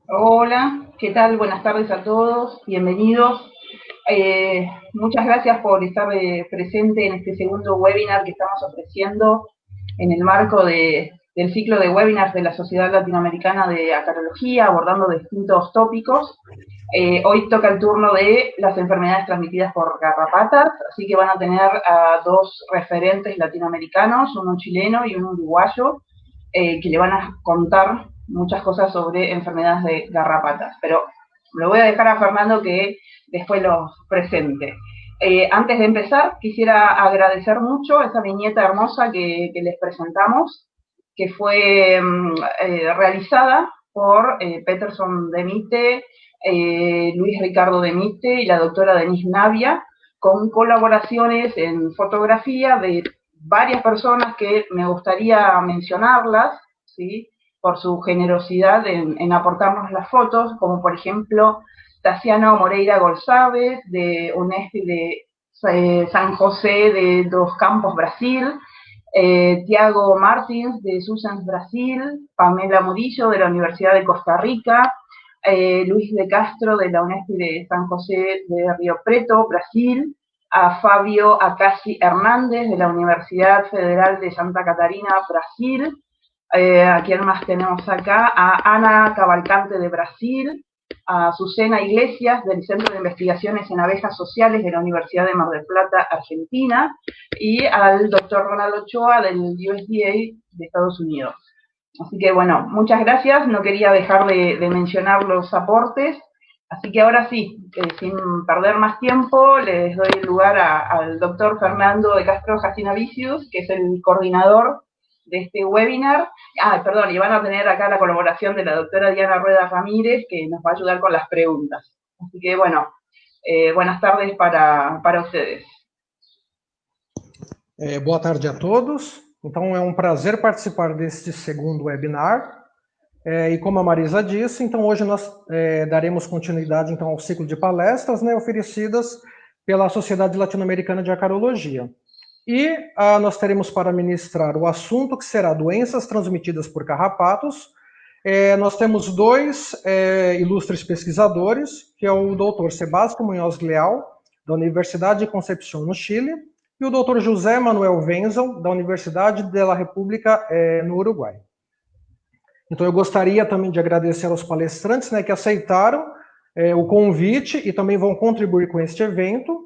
Hola, ¿qué tal? Buenas tardes a todos, bienvenidos. Muchas gracias por estar presente en este segundo webinar que estamos ofreciendo en el marco del ciclo de webinars de la Sociedad Latinoamericana de Acarología, abordando distintos tópicos. Hoy toca el turno de las enfermedades transmitidas por garrapatas, así que van a tener a dos referentes latinoamericanos, uno chileno y uno uruguayo, que le van a contar muchas cosas sobre enfermedades de garrapatas, pero lo voy a dejar a Fernando que después los presente. Antes de empezar, quisiera agradecer mucho esa viñeta hermosa que les presentamos, que fue realizada por Peterson Demite, Luis Ricardo Demite y la doctora Denise Navia, con colaboraciones en fotografía de varias personas que me gustaría mencionarlas, ¿sí?, por su generosidad en aportarnos las fotos, como por ejemplo Taciano Moreira González, de UNESP de San José de dos Campos, Brasil, Tiago Martins, de Susans, Brasil, Pamela Murillo, de la Universidad de Costa Rica, Luis de Castro, de la UNESP de San José de Río Preto, Brasil, a Fabio Acasi Hernández, de la Universidad Federal de Santa Catarina, Brasil, ¿a quién más tenemos acá? A Ana Cavalcante, de Brasil, a Susana Iglesias, del Centro de Investigaciones en Abejas Sociales de la Universidad de Mar del Plata, Argentina, y al doctor Ronaldo Ochoa, del USDA de Estados Unidos. Así que, bueno, muchas gracias. No quería dejar de mencionar los aportes. Así que ahora sí, sin perder más tiempo, les doy lugar al doctor Fernando de Castro Jacinavicius, que es el coordinador de este webinar. Perdón, y van a tener acá la colaboración de la doctora Diana Rueda Ramírez, que nos va a ayudar con las preguntas. Así que, bueno, buenas tardes para ustedes. Boa tarde a todos. Então, é um prazer participar deste segundo webinar. E como a Marisa disse, então hoje nós daremos continuidade então, ao ciclo de palestras, né, oferecidas pela Sociedade Latino-Americana de Acarologia. E nós teremos para ministrar o assunto que será doenças transmitidas por carrapatos. Nós temos dois ilustres pesquisadores, que é o Dr. Sebastião Munhoz Leal, da Universidade de Concepción, no Chile, e o Dr. José Manuel Wenzel, da Universidade de la República, no Uruguai. Então eu gostaria também de agradecer aos palestrantes, né, que aceitaram o convite e também vão contribuir com este evento.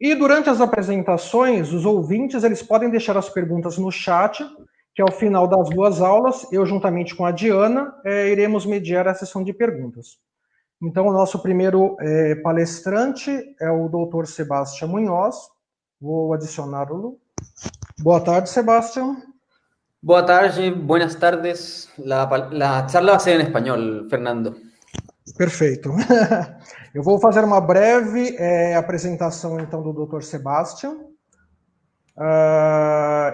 E durante as apresentações, os ouvintes eles podem deixar as perguntas no chat, que ao final das duas aulas, eu juntamente com a Diana, iremos mediar a sessão de perguntas. Então, o nosso primeiro palestrante é o Dr. Sebastião Munhoz. Vou adicioná-lo. Boa tarde, Sebastião. Boa tarde, buenas tardes. La charla va a ser en español, Fernando. Perfeito. Eu vou fazer uma breve apresentação, então, do Dr. Sebastião.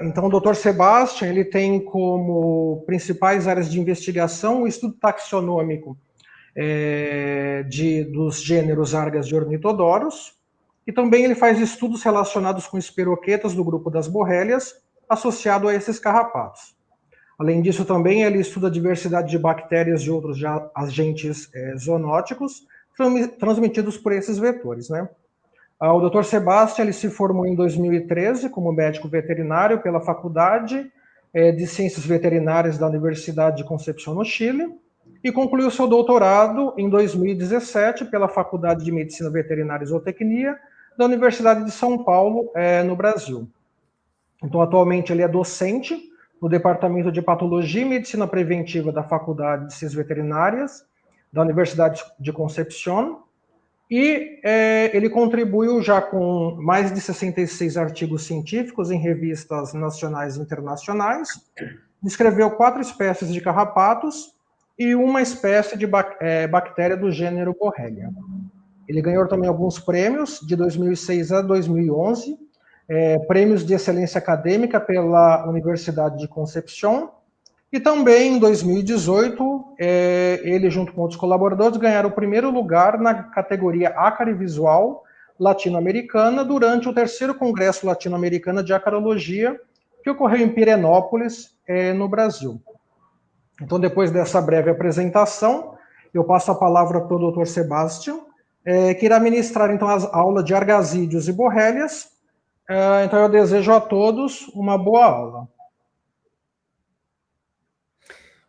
Então, o Dr. Sebastião, ele tem como principais áreas de investigação o estudo taxonômico dos gêneros Argas de Ornitodorus, e também ele faz estudos relacionados com espiroquetas do grupo das borrélias, associado a esses carrapatos. Além disso, também ele estuda a diversidade de bactérias e outros agentes zoonóticos transmitidos por esses vetores, né? O Dr. Sebastião ele se formou em 2013 como médico veterinário pela Faculdade de Ciências Veterinárias da Universidade de Concepción, no Chile, e concluiu seu doutorado em 2017 pela Faculdade de Medicina Veterinária e Zootecnia da Universidade de São Paulo, no Brasil. Então, atualmente, ele é docente no Departamento de Patologia e Medicina Preventiva da Faculdade de Ciências Veterinárias da Universidade de Concepción, e ele contribuiu já com mais de 66 artigos científicos em revistas nacionais e internacionais, descreveu 4 espécies de carrapatos e uma espécie de bactéria do gênero Borrelia. Ele ganhou também alguns prêmios de 2006 a 2011, prêmios de excelência acadêmica pela Universidade de Concepción, E também, em 2018, ele, junto com outros colaboradores, ganharam o primeiro lugar na categoria Ácaro Visual Latino-Americana durante o terceiro Congresso Latino-Americano de Acarologia, que ocorreu em Pirenópolis, no Brasil. Então, depois dessa breve apresentação, eu passo a palavra para o Dr. Sebastião, que irá ministrar, então, as aulas de argazídeos e borrélias. Então, eu desejo a todos uma boa aula.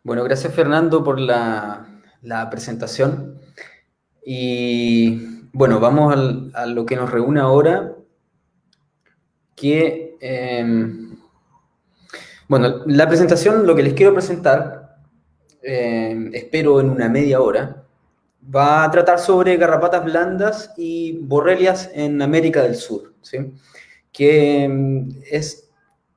Bueno, gracias Fernando por la presentación. Y bueno, vamos a lo que nos reúne ahora, que, bueno, la presentación, lo que les quiero presentar, espero en una media hora, va a tratar sobre garrapatas blandas y borrelias en América del Sur, ¿sí? Que es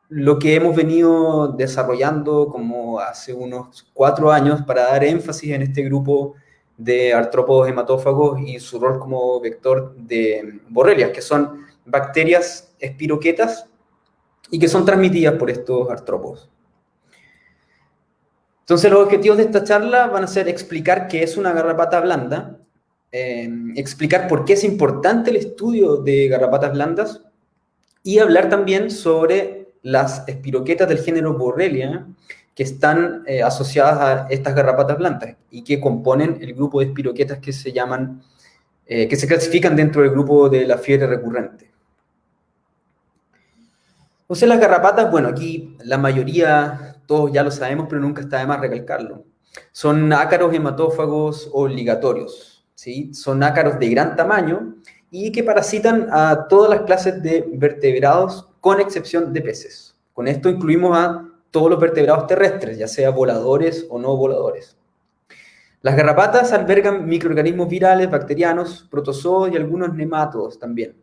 lo que hemos venido desarrollando como hace unos 4 años para dar énfasis en este grupo de artrópodos hematófagos y su rol como vector de borrelias, que son bacterias espiroquetas y que son transmitidas por estos artrópodos. Entonces, los objetivos de esta charla van a ser explicar qué es una garrapata blanda, explicar por qué es importante el estudio de garrapatas blandas y hablar también sobre las espiroquetas del género Borrelia que están asociadas a estas garrapatas blandas y que componen el grupo de espiroquetas que se llaman, que se clasifican dentro del grupo de la fiebre recurrente. Entonces las garrapatas, bueno, aquí la mayoría, todos ya lo sabemos, pero nunca está de más recalcarlo. Son ácaros hematófagos obligatorios, ¿sí? Son ácaros de gran tamaño y que parasitan a todas las clases de vertebrados, con excepción de peces. Con esto incluimos a todos los vertebrados terrestres, ya sea voladores o no voladores. Las garrapatas albergan microorganismos virales, bacterianos, protozoos y algunos nemátodos también.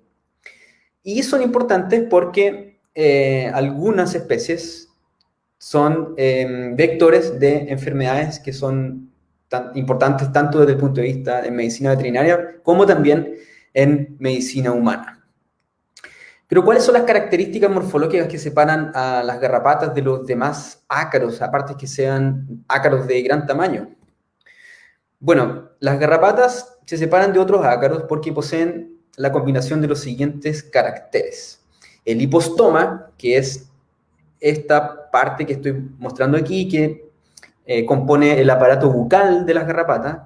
Y son importantes porque algunas especies son vectores de enfermedades que son tan importantes tanto desde el punto de vista de medicina veterinaria como también en medicina humana. Pero ¿cuáles son las características morfológicas que separan a las garrapatas de los demás ácaros, aparte que sean ácaros de gran tamaño? Bueno, las garrapatas se separan de otros ácaros porque poseen la combinación de los siguientes caracteres. El hipostoma, que es esta parte que estoy mostrando aquí, que compone el aparato bucal de las garrapatas,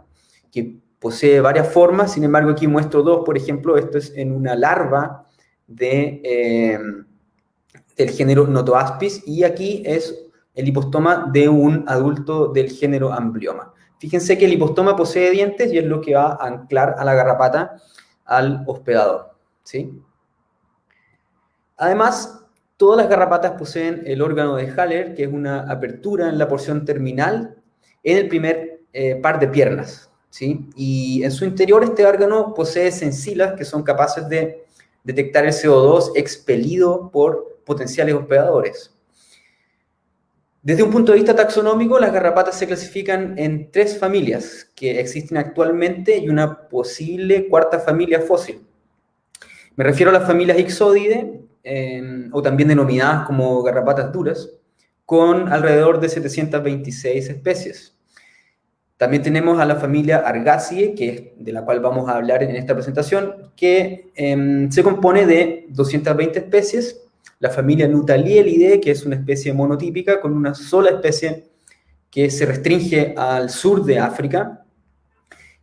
que posee varias formas, sin embargo aquí muestro dos, por ejemplo, esto es en una larva del género Notoaspis, y aquí es el hipostoma de un adulto del género Amblyoma. Fíjense que el hipostoma posee dientes y es lo que va a anclar a la garrapata al hospedador, ¿sí? Además, todas las garrapatas poseen el órgano de Haller, que es una apertura en la porción terminal en el primer par de piernas, ¿sí? Y en su interior este órgano posee sensilas que son capaces de detectar el CO2 expelido por potenciales hospedadores. Desde un punto de vista taxonómico, las garrapatas se clasifican en 3 familias que existen actualmente y una posible 4ª familia fósil. Me refiero a las familias Ixodidae, o también denominadas como garrapatas duras, con alrededor de 726 especies. También tenemos a la familia Argaceae, que es de la cual vamos a hablar en esta presentación, que se compone de 220 especies. La familia Nutalielidae, que es una especie monotípica con una sola especie que se restringe al sur de África.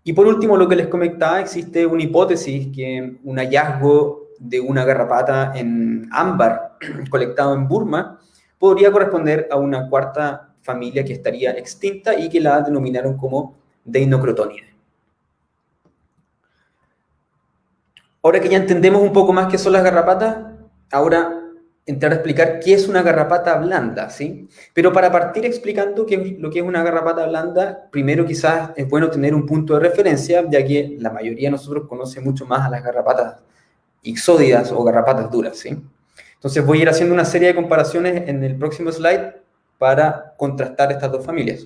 Y por último, lo que les comentaba, existe una hipótesis que un hallazgo de una garrapata en ámbar colectado en Burma podría corresponder a una 4ª familia que estaría extinta y que la denominaron como Deinocritonide. Ahora que ya entendemos un poco más qué son las garrapatas, ahora entrar a explicar qué es una garrapata blanda, ¿sí? Pero para partir explicando lo que es una garrapata blanda, primero quizás es bueno tener un punto de referencia, ya que la mayoría de nosotros conoce mucho más a las garrapatas ixódidas o garrapatas duras, ¿sí? Entonces voy a ir haciendo una serie de comparaciones en el próximo slide para contrastar estas dos familias.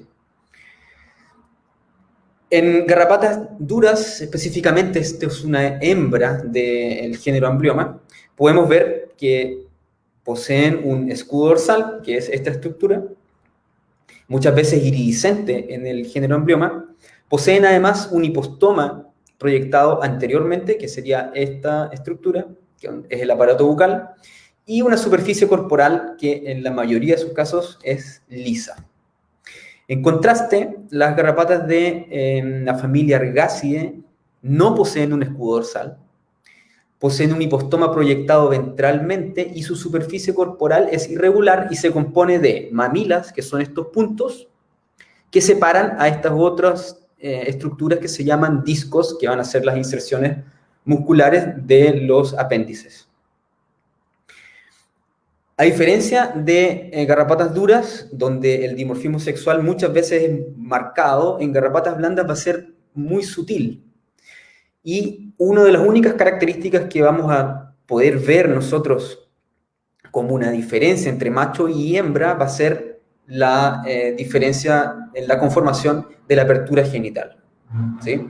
En garrapatas duras, específicamente, esta es una hembra del género Amblyoma, podemos ver que poseen un escudo dorsal, que es esta estructura, muchas veces iridiscente en el género embrioma, poseen además un hipostoma proyectado anteriormente, que sería esta estructura, que es el aparato bucal, y una superficie corporal que en la mayoría de sus casos es lisa. En contraste, las garrapatas de la familia Ergacidae no poseen un escudo dorsal, poseen un hipostoma proyectado ventralmente y su superficie corporal es irregular y se compone de mamilas, que son estos puntos, que separan a estas otras estructuras que se llaman discos, que van a ser las inserciones musculares de los apéndices. A diferencia de garrapatas duras, donde el dimorfismo sexual muchas veces es marcado, en garrapatas blandas va a ser muy sutil. Y una de las únicas características que vamos a poder ver nosotros como una diferencia entre macho y hembra va a ser la diferencia en la conformación de la apertura genital, ¿sí?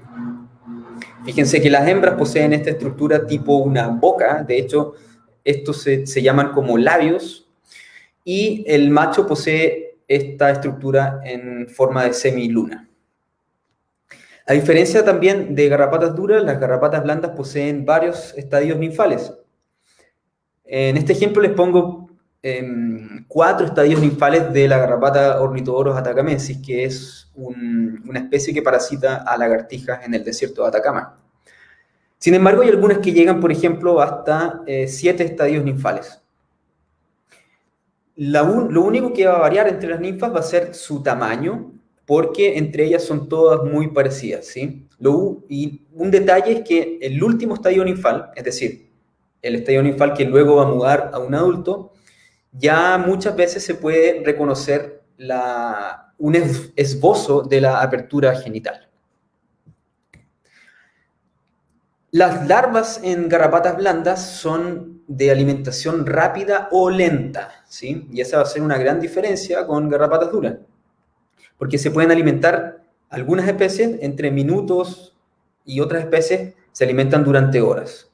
Fíjense que las hembras poseen esta estructura tipo una boca, de hecho, estos se llaman como labios, y el macho posee esta estructura en forma de semiluna. A diferencia también de garrapatas duras, las garrapatas blandas poseen varios estadios ninfales. En este ejemplo les pongo 4 estadios ninfales de la garrapata Ornithodoros atacamensis, que es una especie que parasita a lagartijas en el desierto de Atacama. Sin embargo, hay algunas que llegan, por ejemplo, hasta 7 estadios ninfales. Lo único que va a variar entre las ninfas va a ser su tamaño, porque entre ellas son todas muy parecidas, ¿sí? Y un detalle es que el último estadio ninfal, es decir, el estadio ninfal que luego va a mudar a un adulto, ya muchas veces se puede reconocer un esbozo de la apertura genital. Las larvas en garrapatas blandas son de alimentación rápida o lenta, ¿sí? Y esa va a ser una gran diferencia con garrapatas duras, porque se pueden alimentar algunas especies entre minutos y otras especies se alimentan durante horas.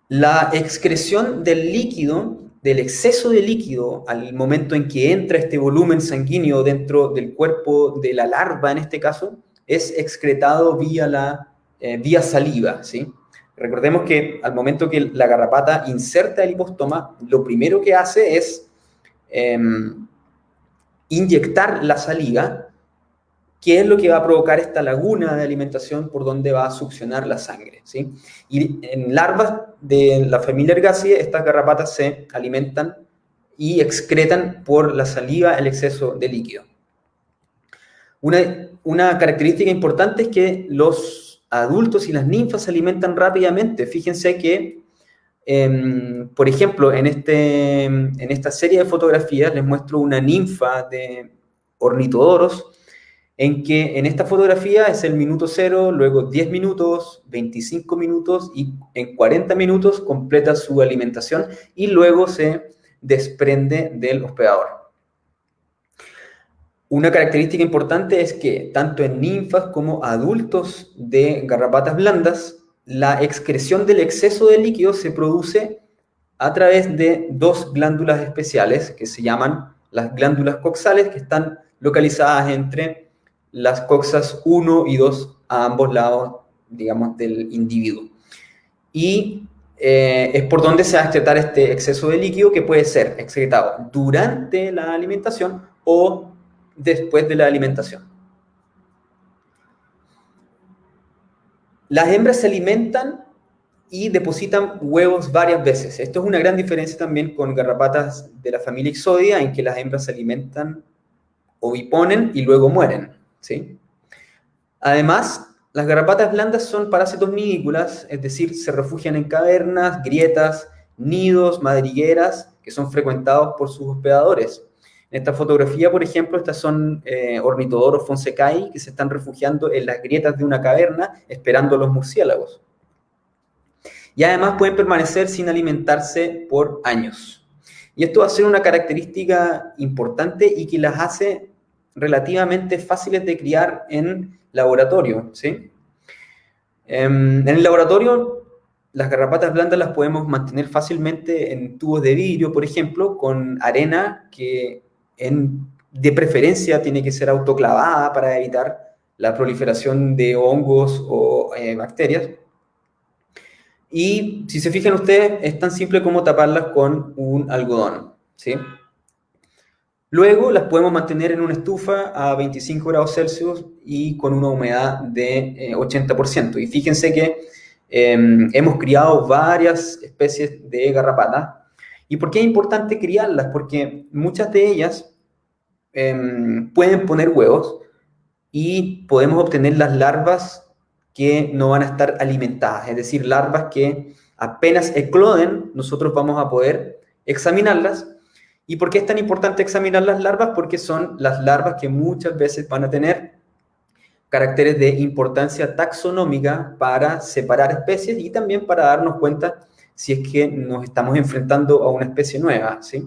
La excreción del líquido, del exceso de líquido, al momento en que entra este volumen sanguíneo dentro del cuerpo de la larva, en este caso, es excretado vía saliva, ¿sí? Recordemos que al momento que la garrapata inserta el hipostoma, lo primero que hace es inyectar la saliva, que es lo que va a provocar esta laguna de alimentación por donde va a succionar la sangre, ¿sí? Y en larvas de la familia Ergacidae, estas garrapatas se alimentan y excretan por la saliva el exceso de líquido. Una característica importante es que los adultos y las ninfas se alimentan rápidamente. Fíjense que, por ejemplo, en esta serie de fotografías les muestro una ninfa de Ornithodoros, en que en esta fotografía es el minuto 0, luego 10 minutos, 25 minutos y en 40 minutos completa su alimentación y luego se desprende del hospedador. Una característica importante es que tanto en ninfas como adultos de garrapatas blandas, la excreción del exceso de líquido se produce a través de 2 glándulas especiales que se llaman las glándulas coxales, que están localizadas entre las coxas 1 y 2 a ambos lados, digamos, del individuo. Y es por donde se va a excretar este exceso de líquido que puede ser excretado durante la alimentación o después de la alimentación. Las hembras se alimentan y depositan huevos varias veces. Esto es una gran diferencia también con garrapatas de la familia Ixodia, en que las hembras se alimentan, oviponen y luego mueren, ¿sí? Además, las garrapatas blandas son parásitos nidícolas, es decir, se refugian en cavernas, grietas, nidos, madrigueras, que son frecuentados por sus hospedadores. En esta fotografía, por ejemplo, estas son Ornithodoros fonsecae, que se están refugiando en las grietas de una caverna, esperando a los murciélagos. Y además pueden permanecer sin alimentarse por años. Y esto va a ser una característica importante y que las hace relativamente fáciles de criar en laboratorio, ¿sí? En el laboratorio, las garrapatas blandas las podemos mantener fácilmente en tubos de vidrio, por ejemplo, con arena que de preferencia tiene que ser autoclavada para evitar la proliferación de hongos o bacterias. Y si se fijan ustedes, es tan simple como taparlas con un algodón, ¿sí? Luego las podemos mantener en una estufa a 25 grados Celsius y con una humedad de 80%. Y fíjense que hemos criado varias especies de garrapatas. ¿Y por qué es importante criarlas? Porque muchas de ellas pueden poner huevos y podemos obtener las larvas que no van a estar alimentadas, es decir, larvas que apenas ecloden, nosotros vamos a poder examinarlas. ¿Y por qué es tan importante examinar las larvas? Porque son las larvas que muchas veces van a tener caracteres de importancia taxonómica para separar especies y también para darnos cuenta si es que nos estamos enfrentando a una especie nueva, ¿sí?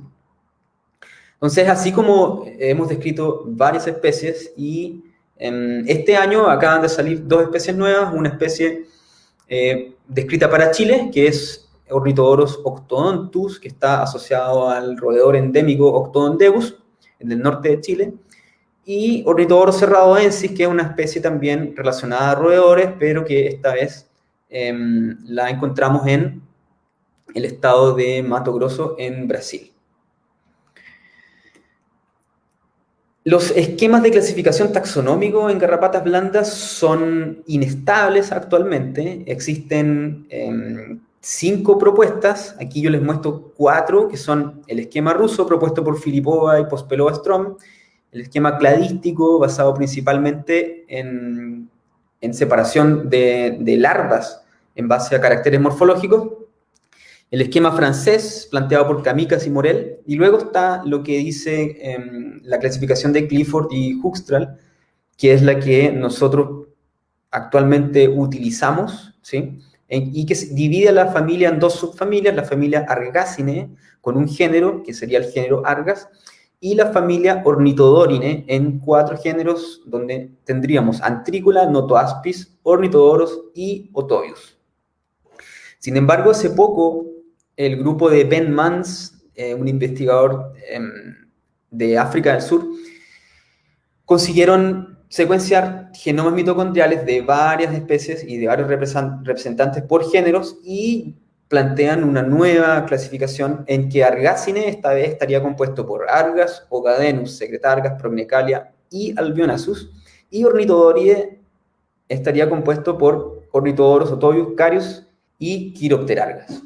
Entonces, así como hemos descrito varias especies y este año acaban de salir 2 especies nuevas, una especie descrita para Chile, que es Ornithodorus octodontus, que está asociado al roedor endémico Octodondeus, en el norte de Chile, y Ornithodorus serradoensis, que es una especie también relacionada a roedores, pero que esta vez la encontramos en el estado de Mato Grosso, en Brasil. Los esquemas de clasificación taxonómico en garrapatas blandas son inestables actualmente. Existen 5 propuestas. Aquí yo les muestro 4, que son el esquema ruso propuesto por Filipova y Pospelova-Strom, el esquema cladístico basado principalmente en separación de larvas en base a caracteres morfológicos, el esquema francés, planteado por Kamikaze y Morel, y luego está lo que dice la clasificación de Clifford y Hochstrahl, que es la que nosotros actualmente utilizamos, ¿sí? Y que divide a la familia en 2 subfamilias, la familia Argacinae, con un género, que sería el género Argas, y la familia Ornithodorinae, en 4 géneros, donde tendríamos Antricula, Notoaspis, Ornithodorus y Otobius. Sin embargo, hace poco, el grupo de Ben Mans, un investigador de África del Sur, consiguieron secuenciar genomas mitocondriales de varias especies y de varios representantes por géneros y plantean una nueva clasificación en que Argacinae esta vez estaría compuesto por Argas, Ogadenus, Secretargas, Prognecalia y Albionasus, y Ornithodoridae estaría compuesto por Ornithodorus, Otobius, Carius y Chiropterargas.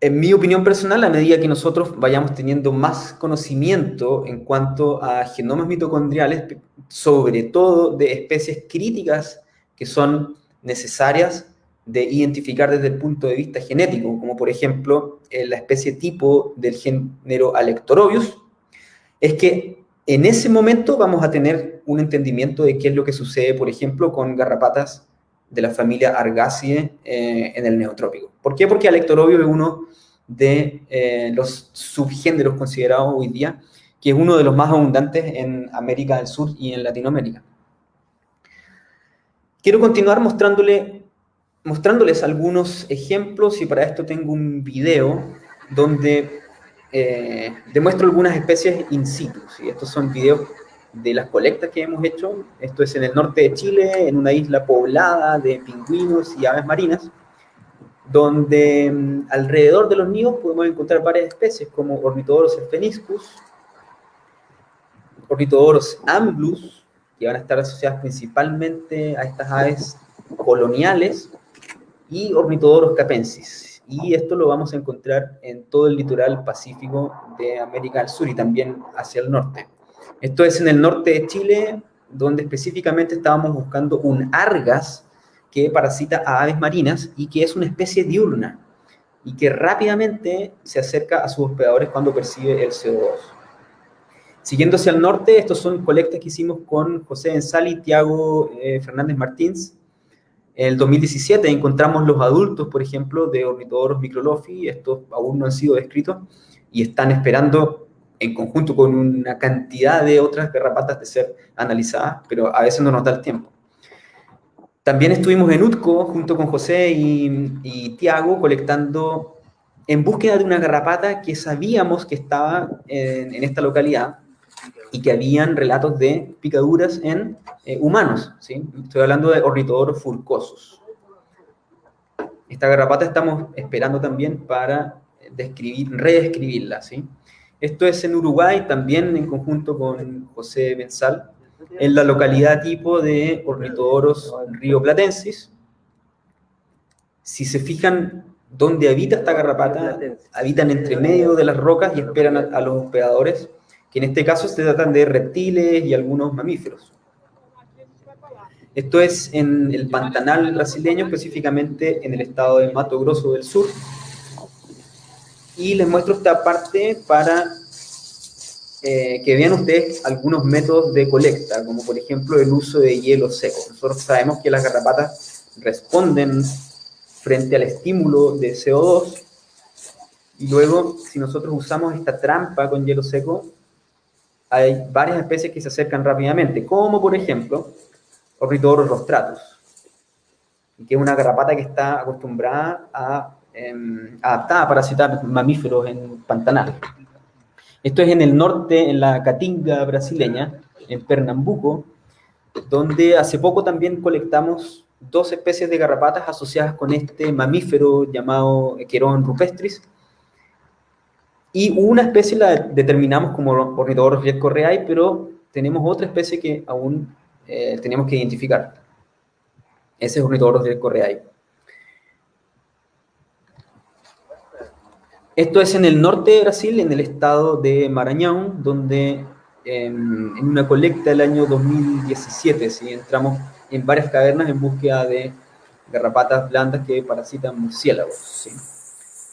En mi opinión personal, a medida que nosotros vayamos teniendo más conocimiento en cuanto a genomas mitocondriales, sobre todo de especies críticas que son necesarias de identificar desde el punto de vista genético, como por ejemplo la especie tipo del género Alectorobius, es que en ese momento vamos a tener un entendimiento de qué es lo que sucede, por ejemplo, con garrapatas de la familia Argaceae en el Neotrópico. ¿Por qué? Porque Alectorobius es uno de los subgéneros considerados hoy día, que es uno de los más abundantes en América del Sur y en Latinoamérica. Quiero continuar mostrándoles algunos ejemplos, y para esto tengo un video donde demuestro algunas especies in situ, ¿sí? Estos son videos de las colectas que hemos hecho. Esto es en el norte de Chile, en una isla poblada de pingüinos y aves marinas, donde alrededor de los nidos podemos encontrar varias especies, como Ornithodorus spheniscus, Ornithodorus amblus, que van a estar asociadas principalmente a estas aves coloniales, y Ornithodorus capensis. Y esto lo vamos a encontrar en todo el litoral pacífico de América del Sur y también hacia el norte. Esto es en el norte de Chile, donde específicamente estábamos buscando un Argas que parasita a aves marinas y que es una especie diurna y que rápidamente se acerca a sus hospedadores cuando percibe el CO2. Siguiendo hacia el norte, estos son colectas que hicimos con José Ensal y Tiago Fernández Martins. En el 2017 encontramos los adultos, por ejemplo, de Ornithodorus microlophi. Estos aún no han sido descritos y están esperando, en conjunto con una cantidad de otras garrapatas, de ser analizadas, pero a veces no nos da el tiempo. También estuvimos en UTCO junto con José y Tiago colectando en búsqueda de una garrapata que sabíamos que estaba en esta localidad y que habían relatos de picaduras en humanos, ¿sí? Estoy hablando de ornitodoros furcosos. Esta garrapata estamos esperando también para redescribirla, ¿sí? Esto es en Uruguay, también en conjunto con José Benzal, en la localidad tipo de Ornitodoros rioplatensis. Si se fijan dónde habita esta garrapata, habitan entre medio de las rocas y esperan a los hospedadores, que en este caso se tratan de reptiles y algunos mamíferos. Esto es en el Pantanal brasileño, específicamente en el estado de Mato Grosso del Sur. Y les muestro esta parte para que vean ustedes algunos métodos de colecta, como por ejemplo el uso de hielo seco. Nosotros sabemos que las garrapatas responden frente al estímulo de CO2, y luego, si nosotros usamos esta trampa con hielo seco, hay varias especies que se acercan rápidamente, como por ejemplo Ornithodoros rostratus, que es una garrapata que está acostumbrada adaptada a parasitar mamíferos en Pantanal. Esto es en el norte, en la Caatinga brasileña, en Pernambuco, donde hace poco también colectamos 2 especies de garrapatas asociadas con este mamífero llamado Querón rupestris, y una especie la determinamos como Ornithodoros rietcorreae, pero tenemos otra especie que aún tenemos que identificar. Ese es Ornithodoros rietcorreae. Esto es en el norte de Brasil, en el estado de Maranhão, donde en una colecta del año 2017, ¿sí? Entramos en varias cavernas en búsqueda de garrapatas blandas que parasitan murciélagos, ¿sí?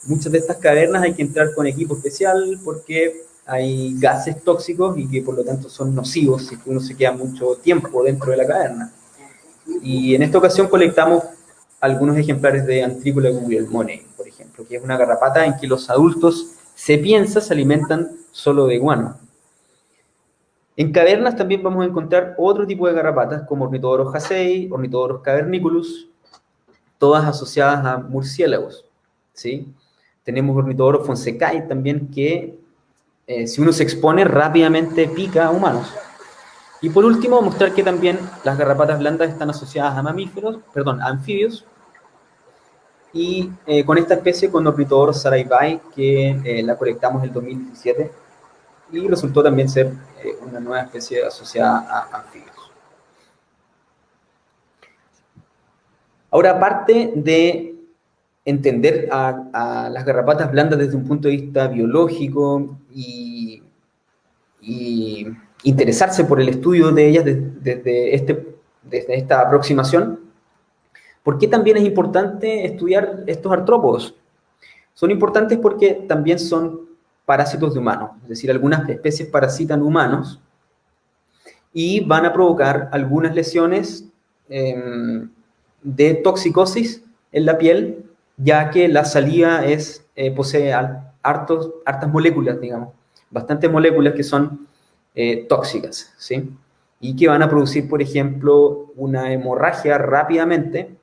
Muchas de estas cavernas hay que entrar con equipo especial porque hay gases tóxicos y que por lo tanto son nocivos si uno se queda mucho tiempo dentro de la caverna. Y en esta ocasión colectamos algunos ejemplares de Antricula guglielmonei, por ejemplo, que es una garrapata en que los adultos se alimentan solo de guano. En cavernas también vamos a encontrar otro tipo de garrapatas como Ornithodoros hassei, Ornithodoros caverniculus, todas asociadas a murciélagos, ¿sí? Tenemos Ornithodoros fonsecae también que si uno se expone rápidamente pica a humanos. Y por último, mostrar que también las garrapatas blandas están asociadas a anfibios, y con esta especie, con Ornithodoros saraibae, que la colectamos en el 2017, y resultó también ser una nueva especie asociada a anfibios. Ahora, aparte de entender a las garrapatas blandas desde un punto de vista biológico y interesarse por el estudio de ellas desde esta aproximación, ¿por qué también es importante estudiar estos artrópodos? Son importantes porque también son parásitos de humanos, es decir, algunas especies parasitan humanos y van a provocar algunas lesiones de toxicosis en la piel, ya que la saliva posee hartas moléculas, digamos, bastantes moléculas que son tóxicas, ¿sí? Y que van a producir, por ejemplo, una hemorragia rápidamente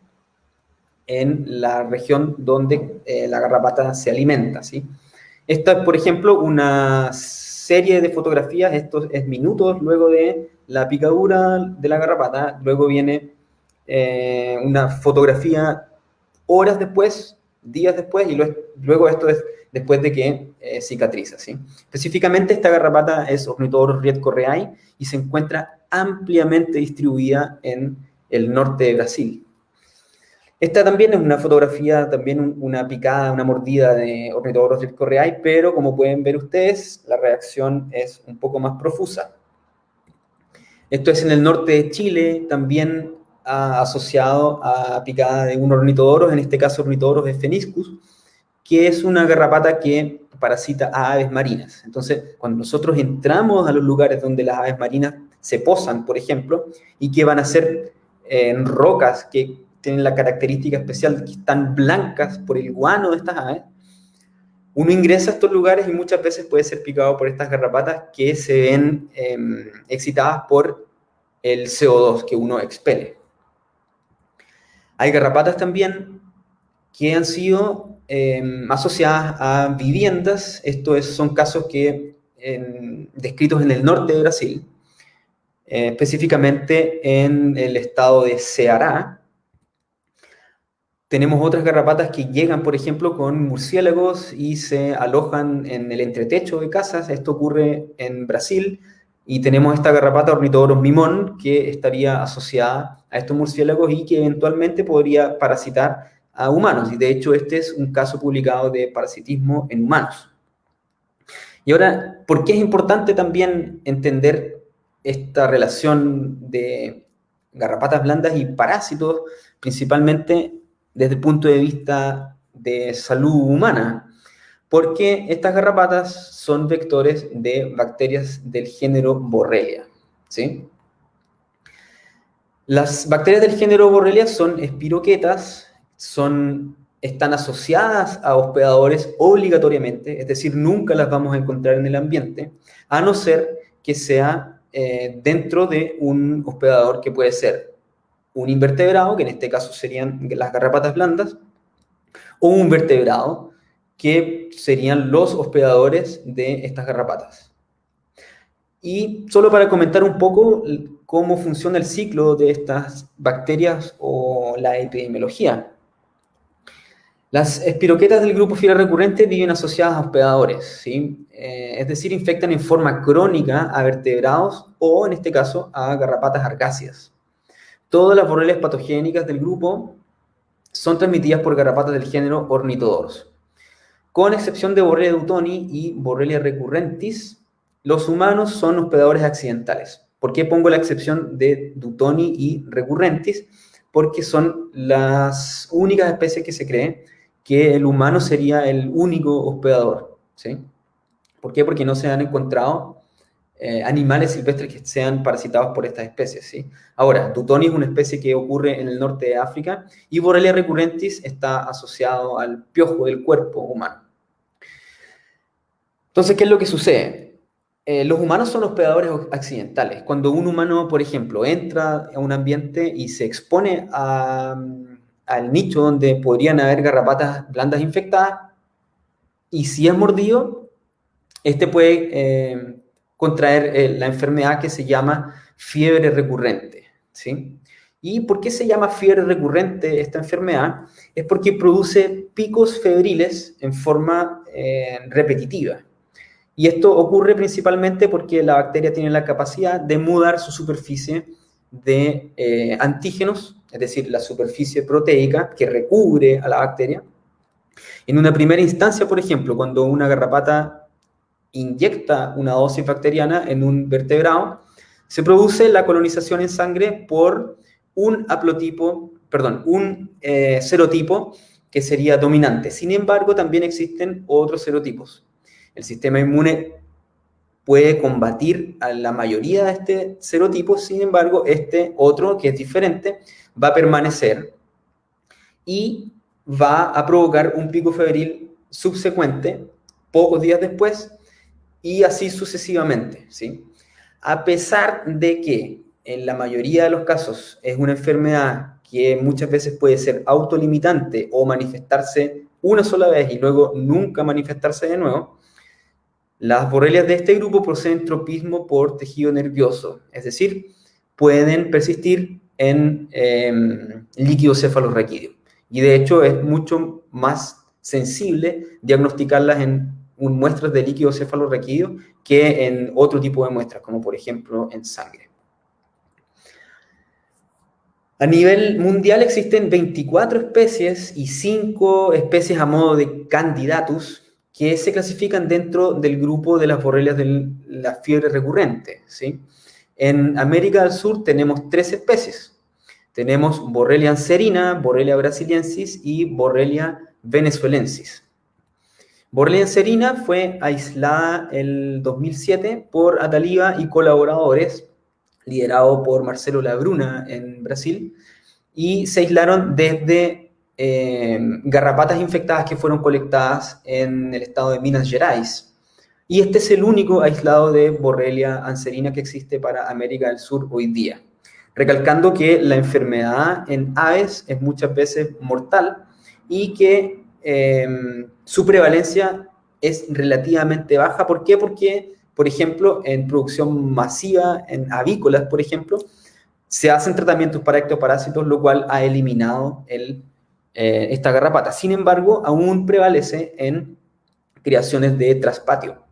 en la región donde la garrapata se alimenta, ¿sí? Esta es, por ejemplo, una serie de fotografías, esto es minutos luego de la picadura de la garrapata, luego viene una fotografía horas después, días después, y luego esto es después de que cicatriza, ¿sí? Específicamente esta garrapata es Ornithodoros rietcorreae y se encuentra ampliamente distribuida en el norte de Brasil. Esta también es una fotografía, también una picada, una mordida de Ornithodoros rietcorreae, pero como pueden ver ustedes, la reacción es un poco más profusa. Esto es en el norte de Chile, también asociado a picada de un ornitodoro, en este caso Ornithodoros spheniscus, que es una garrapata que parasita a aves marinas. Entonces, cuando nosotros entramos a los lugares donde las aves marinas se posan, por ejemplo, y que van a ser en rocas que tienen la característica especial que están blancas por el guano de estas aves, uno ingresa a estos lugares y muchas veces puede ser picado por estas garrapatas que se ven excitadas por el CO2 que uno expele. Hay garrapatas también que han sido asociadas a viviendas. Son casos que descritos en el norte de Brasil, específicamente en el estado de Ceará. Tenemos otras garrapatas que llegan, por ejemplo, con murciélagos y se alojan en el entretecho de casas. Esto ocurre en Brasil. Y tenemos esta garrapata Ornithodoros mimón, que estaría asociada a estos murciélagos y que eventualmente podría parasitar a humanos. Y de hecho, este es un caso publicado de parasitismo en humanos. Y ahora, ¿por qué es importante también entender esta relación de garrapatas blandas y parásitos, principalmente desde el punto de vista de salud humana? Porque estas garrapatas son vectores de bacterias del género Borrelia, ¿sí? Las bacterias del género Borrelia son espiroquetas, están asociadas a hospedadores obligatoriamente, es decir, nunca las vamos a encontrar en el ambiente, a no ser que sea dentro de un hospedador que puede ser un invertebrado, que en este caso serían las garrapatas blandas, o un vertebrado, que serían los hospedadores de estas garrapatas. Y solo para comentar un poco cómo funciona el ciclo de estas bacterias o la epidemiología. Las espiroquetas del grupo Fiera recurrente viven asociadas a hospedadores, ¿sí? Es decir, infectan en forma crónica a vertebrados o, en este caso, a garrapatas argáceas. Todas las borrelias patogénicas del grupo son transmitidas por garrapatas del género Ornithodoros. Con excepción de Borrelia dutoni y Borrelia recurrentis, los humanos son hospedadores accidentales. ¿Por qué pongo la excepción de dutoni y recurrentis? Porque son las únicas especies que se cree que el humano sería el único hospedador, ¿sí? ¿Por qué? Porque no se han encontrado animales silvestres que sean parasitados por estas especies, ¿sí? Ahora, dutoni es una especie que ocurre en el norte de África y Borrelia recurrentis está asociado al piojo del cuerpo humano. Entonces, ¿qué es lo que sucede? Los humanos son hospedadores accidentales. Cuando un humano, por ejemplo, entra a un ambiente y se expone al nicho donde podrían haber garrapatas blandas infectadas, y si es mordido, este puede contraer la enfermedad que se llama fiebre recurrente, ¿sí? ¿Y por qué se llama fiebre recurrente esta enfermedad? Es porque produce picos febriles en forma repetitiva. Y esto ocurre principalmente porque la bacteria tiene la capacidad de mudar su superficie de antígenos, es decir, la superficie proteica que recubre a la bacteria. En una primera instancia, por ejemplo, cuando una garrapata inyecta una dosis bacteriana en un vertebrado, se produce la colonización en sangre por un serotipo que sería dominante. Sin embargo, también existen otros serotipos. El sistema inmune puede combatir a la mayoría de este serotipo, sin embargo, este otro, que es diferente, va a permanecer y va a provocar un pico febril subsecuente, pocos días después, y así sucesivamente, ¿sí? A pesar de que en la mayoría de los casos es una enfermedad que muchas veces puede ser autolimitante o manifestarse una sola vez y luego nunca manifestarse de nuevo, las borrelias de este grupo poseen tropismo por tejido nervioso, es decir, pueden persistir en líquido cefalorraquídeo. Y de hecho es mucho más sensible diagnosticarlas en muestras de líquido cefalorraquídeo que en otro tipo de muestras, como por ejemplo en sangre. A nivel mundial existen 24 especies y 5 especies a modo de candidatus que se clasifican dentro del grupo de las borrelias de la fiebre recurrente, ¿sí? En América del Sur tenemos 3 especies. Tenemos Borrelia anserina, Borrelia brasiliensis y Borrelia venezuelensis. Borrelia anserina fue aislada en 2007 por Ataliva y colaboradores, liderado por Marcelo Labruna en Brasil, y se aislaron desde garrapatas infectadas que fueron colectadas en el estado de Minas Gerais. Y este es el único aislado de Borrelia anserina que existe para América del Sur hoy día. Recalcando que la enfermedad en aves es muchas veces mortal y que su prevalencia es relativamente baja. ¿Por qué? Porque, por ejemplo, en producción masiva, en avícolas, por ejemplo, se hacen tratamientos para ectoparásitos, lo cual ha eliminado esta garrapata. Sin embargo, aún prevalece en criaciones de traspatio.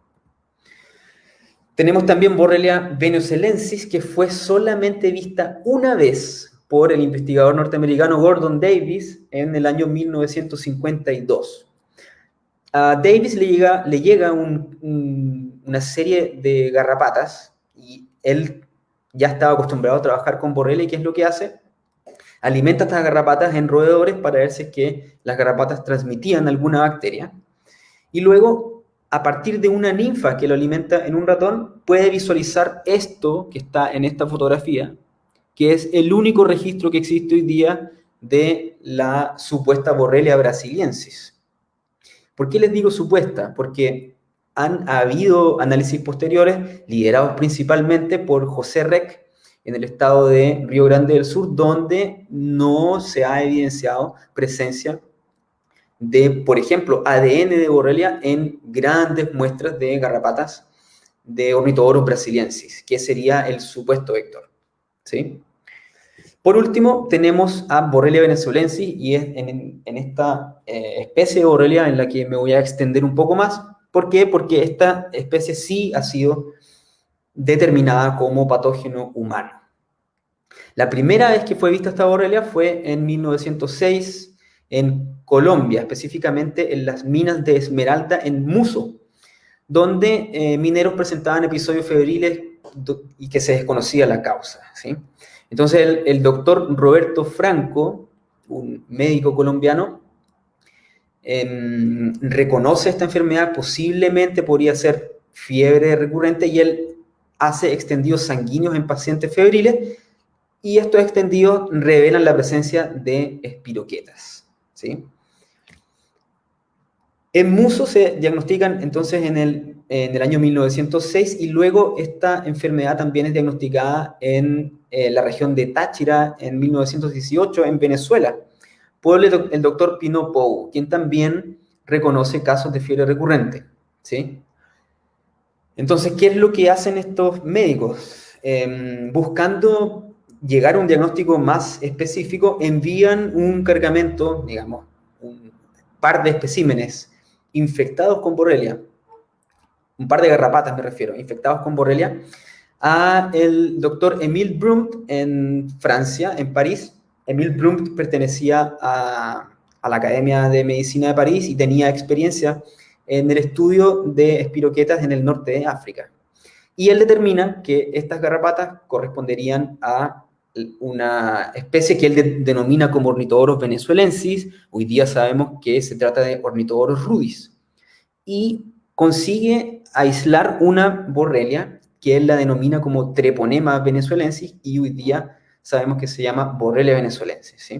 Tenemos también Borrelia venezuelensis, que fue solamente vista una vez por el investigador norteamericano Gordon Davis en el año 1952. A Davis le llega una serie de garrapatas y él ya estaba acostumbrado a trabajar con Borrelia. ¿Y qué es lo que hace? Alimenta estas garrapatas en roedores para ver si es que las garrapatas transmitían alguna bacteria. Y luego, a partir de una ninfa que lo alimenta en un ratón, puede visualizar esto que está en esta fotografía, que es el único registro que existe hoy día de la supuesta Borrelia brasiliensis. ¿Por qué les digo supuesta? Porque han habido análisis posteriores, liderados principalmente por José Reck, en el estado de Río Grande del Sur, donde no se ha evidenciado presencia de, por ejemplo, ADN de Borrelia en grandes muestras de garrapatas de Ornithoborus brasiliensis, que sería el supuesto vector, ¿sí? Por último, tenemos a Borrelia venezuelensis, y es en esta especie de Borrelia en la que me voy a extender un poco más. ¿Por qué? Porque esta especie sí ha sido determinada como patógeno humano. La primera vez que fue vista esta Borrelia fue en 1906 en Colombia, específicamente en las minas de Esmeralda en Muso, donde mineros presentaban episodios febriles y que se desconocía la causa, ¿sí? Entonces el doctor Roberto Franco, un médico colombiano, reconoce esta enfermedad, posiblemente podría ser fiebre recurrente, y él hace extendidos sanguíneos en pacientes febriles, y estos extendidos revelan la presencia de espiroquetas, ¿sí? En Muso se diagnostican entonces en el año 1906, y luego esta enfermedad también es diagnosticada en la región de Táchira en 1918 en Venezuela por el doctor Pino Pou, quien también reconoce casos de fiebre recurrente, ¿sí? Entonces, ¿qué es lo que hacen estos médicos? Buscando llegar a un diagnóstico más específico, envían un cargamento, digamos, un par de especímenes infectados con Borrelia, un par de garrapatas me refiero, infectados con Borrelia, a el doctor Émile Brundt en Francia, en París. Émile Brundt pertenecía a la Academia de Medicina de París y tenía experiencia en el estudio de espiroquetas en el norte de África. Y él determina que estas garrapatas corresponderían a una especie que él denomina como Ornithoborus venezuelensis. Hoy día sabemos que se trata de Ornithoborus rudis. Y consigue aislar una Borrelia que él la denomina como Treponema venezuelensis, y hoy día sabemos que se llama Borrelia venezuelensis, ¿sí?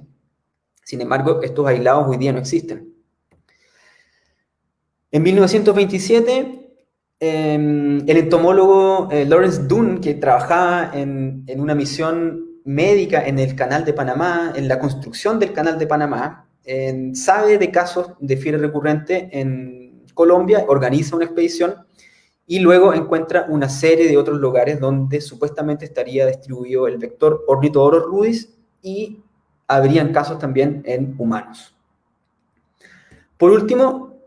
Sin embargo, estos aislados hoy día no existen. En 1927, el entomólogo Lawrence Dunn, que trabajaba en una misión médica en el Canal de Panamá, en la construcción del Canal de Panamá, sabe de casos de fiebre recurrente en Colombia, organiza una expedición y luego encuentra una serie de otros lugares donde supuestamente estaría distribuido el vector Ornithoborus rudis, y habrían casos también en humanos. Por último,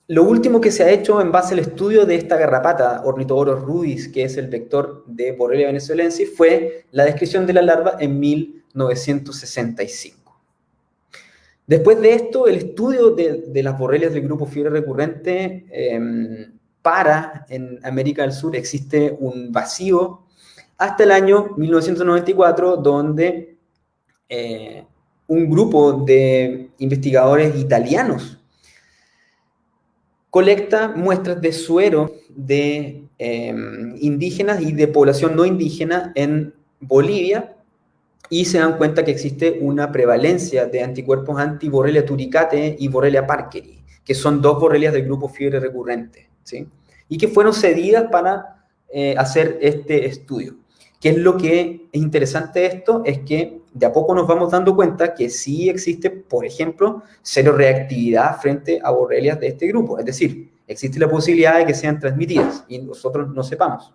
lo último que se ha hecho en base al estudio de esta garrapata, Ornithoborus rudis, que es el vector de Borrelia venezuelensis, fue la descripción de la larva en 1965. Después de esto, el estudio de las borrelias del grupo fiebre recurrente en América del Sur existe un vacío hasta el año 1994, donde un grupo de investigadores italianos colecta muestras de suero de indígenas y de población no indígena en Bolivia, y se dan cuenta que existe una prevalencia de anticuerpos anti-Borrelia turicate y Borrelia parkeri, que son dos borrelias del grupo fiebre recurrente, ¿sí? Y que fueron cedidas para hacer este estudio. ¿Qué es lo que es interesante de esto? Es que de a poco nos vamos dando cuenta que sí existe, por ejemplo, cero reactividad frente a borrelias de este grupo. Es decir, existe la posibilidad de que sean transmitidas y nosotros no sepamos.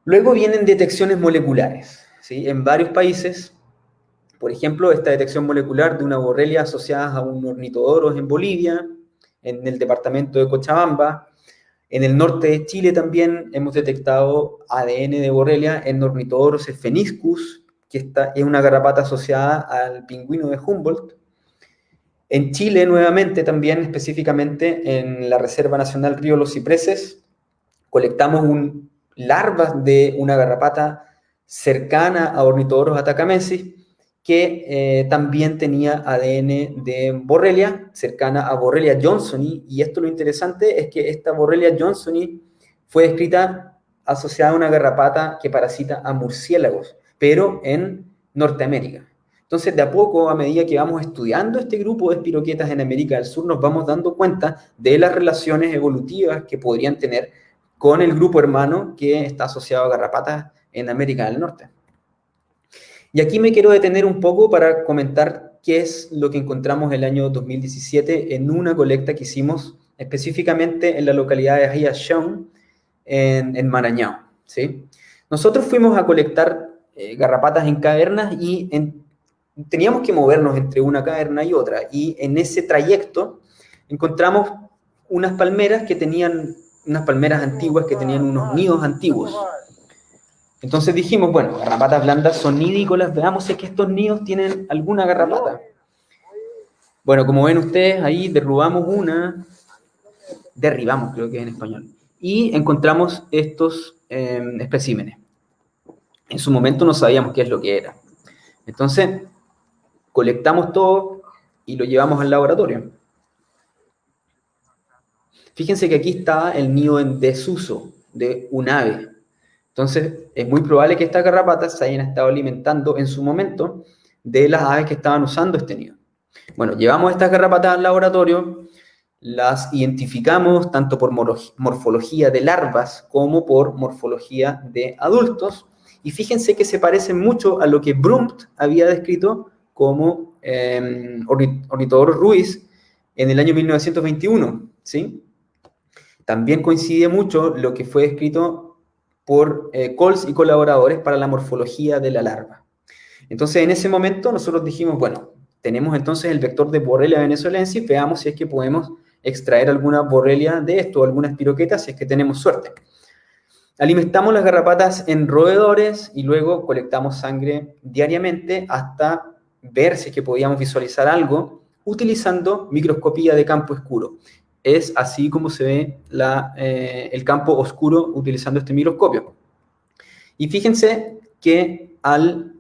Luego vienen detecciones moleculares, ¿sí? En varios países, por ejemplo, esta detección molecular de una borrelia asociada a un ornitodoros en Bolivia, en el departamento de Cochabamba. En el norte de Chile también hemos detectado ADN de borrelia en Ornithodorus spheniscus, que es una garrapata asociada al pingüino de Humboldt. En Chile, nuevamente, también específicamente en la Reserva Nacional Río Los Cipreses, colectamos larvas de una garrapata cercana a Ornithodorus atacamensis, que también tenía ADN de Borrelia, cercana a Borrelia johnsoni, y esto lo interesante es que esta Borrelia johnsoni fue descrita asociada a una garrapata que parasita a murciélagos, pero en Norteamérica. Entonces, de a poco, a medida que vamos estudiando este grupo de espiroquetas en América del Sur, nos vamos dando cuenta de las relaciones evolutivas que podrían tener con el grupo hermano que está asociado a garrapatas en América del Norte. Y aquí me quiero detener un poco para comentar qué es lo que encontramos el año 2017 en una colecta que hicimos específicamente en la localidad de Hiashong, en Maranhão, ¿sí? Nosotros fuimos a colectar garrapatas en cavernas y teníamos que movernos entre una caverna y otra, y en ese trayecto encontramos unas palmeras antiguas que tenían unos nidos antiguos. Entonces dijimos, bueno, garrapatas blandas son nidícolas, veamos si es que estos nidos tienen alguna garrapata. Bueno, como ven ustedes, ahí derribamos creo que es en español, y encontramos estos especímenes. En su momento no sabíamos qué es lo que era. Entonces, colectamos todo y lo llevamos al laboratorio. Fíjense que aquí está el nido en desuso de un ave. Entonces, es muy probable que estas garrapatas se hayan estado alimentando en su momento de las aves que estaban usando este nido. Bueno, llevamos estas garrapatas al laboratorio, las identificamos tanto por morfología de larvas como por morfología de adultos, y fíjense que se parecen mucho a lo que Brumpt había descrito como Ornithodorus ruiz en el año 1921, ¿sí? También coincide mucho lo que fue escrito por Coles y colaboradores para la morfología de la larva. Entonces, en ese momento nosotros dijimos, bueno, tenemos entonces el vector de Borrelia venezuelensis, veamos si es que podemos extraer alguna Borrelia de esto, o alguna espiroqueta, si es que tenemos suerte. Alimentamos las garrapatas en roedores y luego colectamos sangre diariamente hasta ver si es que podíamos visualizar algo utilizando microscopía de campo oscuro. Es así como se ve el campo oscuro utilizando este microscopio. Y fíjense que al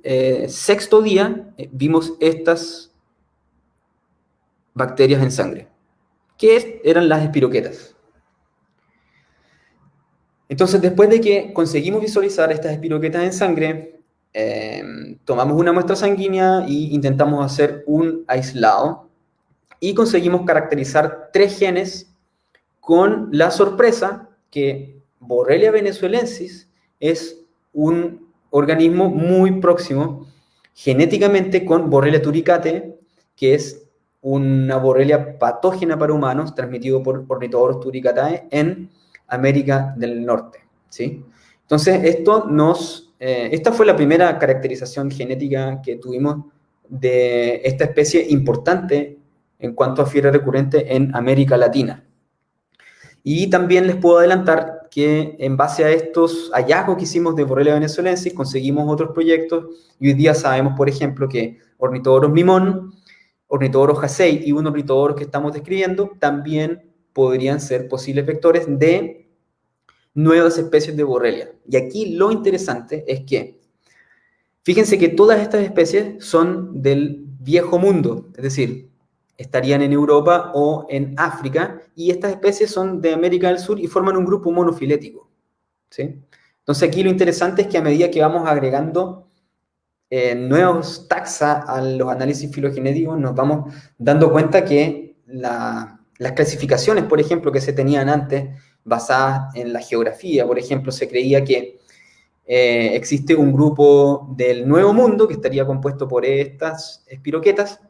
sexto día vimos estas bacterias en sangre, que eran las espiroquetas. Entonces, después de que conseguimos visualizar estas espiroquetas en sangre, tomamos una muestra sanguínea e intentamos hacer un aislado y conseguimos caracterizar 3 genes con la sorpresa que Borrelia venezuelensis es un organismo muy próximo genéticamente con Borrelia turicate, que es una borrelia patógena para humanos transmitido por Ornithodorus turicatae en América del Norte, ¿sí? Entonces, esta fue la primera caracterización genética que tuvimos de esta especie importante en cuanto a fiebre recurrente en América Latina. Y también les puedo adelantar que en base a estos hallazgos que hicimos de Borrelia venezuelensis, conseguimos otros proyectos, y hoy día sabemos, por ejemplo, que Ornithodorus mimón, Ornithodorus hassei y un Ornithodorus que estamos describiendo también podrían ser posibles vectores de nuevas especies de Borrelia. Y aquí lo interesante es que, fíjense que todas estas especies son del viejo mundo, es decir, estarían en Europa o en África, y estas especies son de América del Sur y forman un grupo monofilético, ¿sí? Entonces aquí lo interesante es que a medida que vamos agregando nuevos taxa a los análisis filogenéticos, nos vamos dando cuenta que las clasificaciones, por ejemplo, que se tenían antes, basadas en la geografía, por ejemplo, se creía que existe un grupo del Nuevo Mundo que estaría compuesto por estas espiroquetas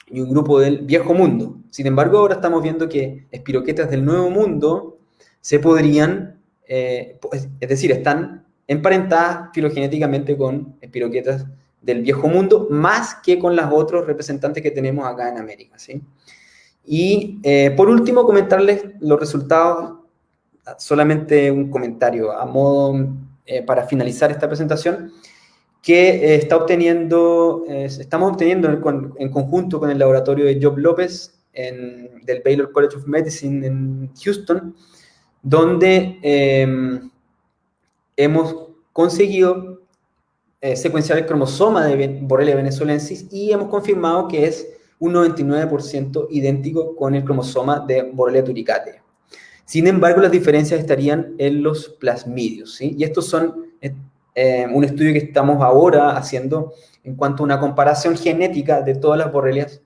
y un grupo del Viejo Mundo. Sin embargo, ahora estamos viendo que espiroquetas del Nuevo Mundo se podrían, es decir, están emparentadas filogenéticamente con espiroquetas del Viejo Mundo, más que con las otros representantes que tenemos acá en América, ¿sí? Y por último, comentarles los resultados, solamente un comentario a modo para finalizar esta presentación, que estamos obteniendo en conjunto con el laboratorio de Job López del Baylor College of Medicine en Houston, donde hemos conseguido secuenciar el cromosoma de Borrelia venezuelensis y hemos confirmado que es un 99% idéntico con el cromosoma de Borrelia turicate. Sin embargo, las diferencias estarían en los plasmidios, ¿sí? Y estos son un estudio que estamos ahora haciendo en cuanto a una comparación genética de todas las borrelias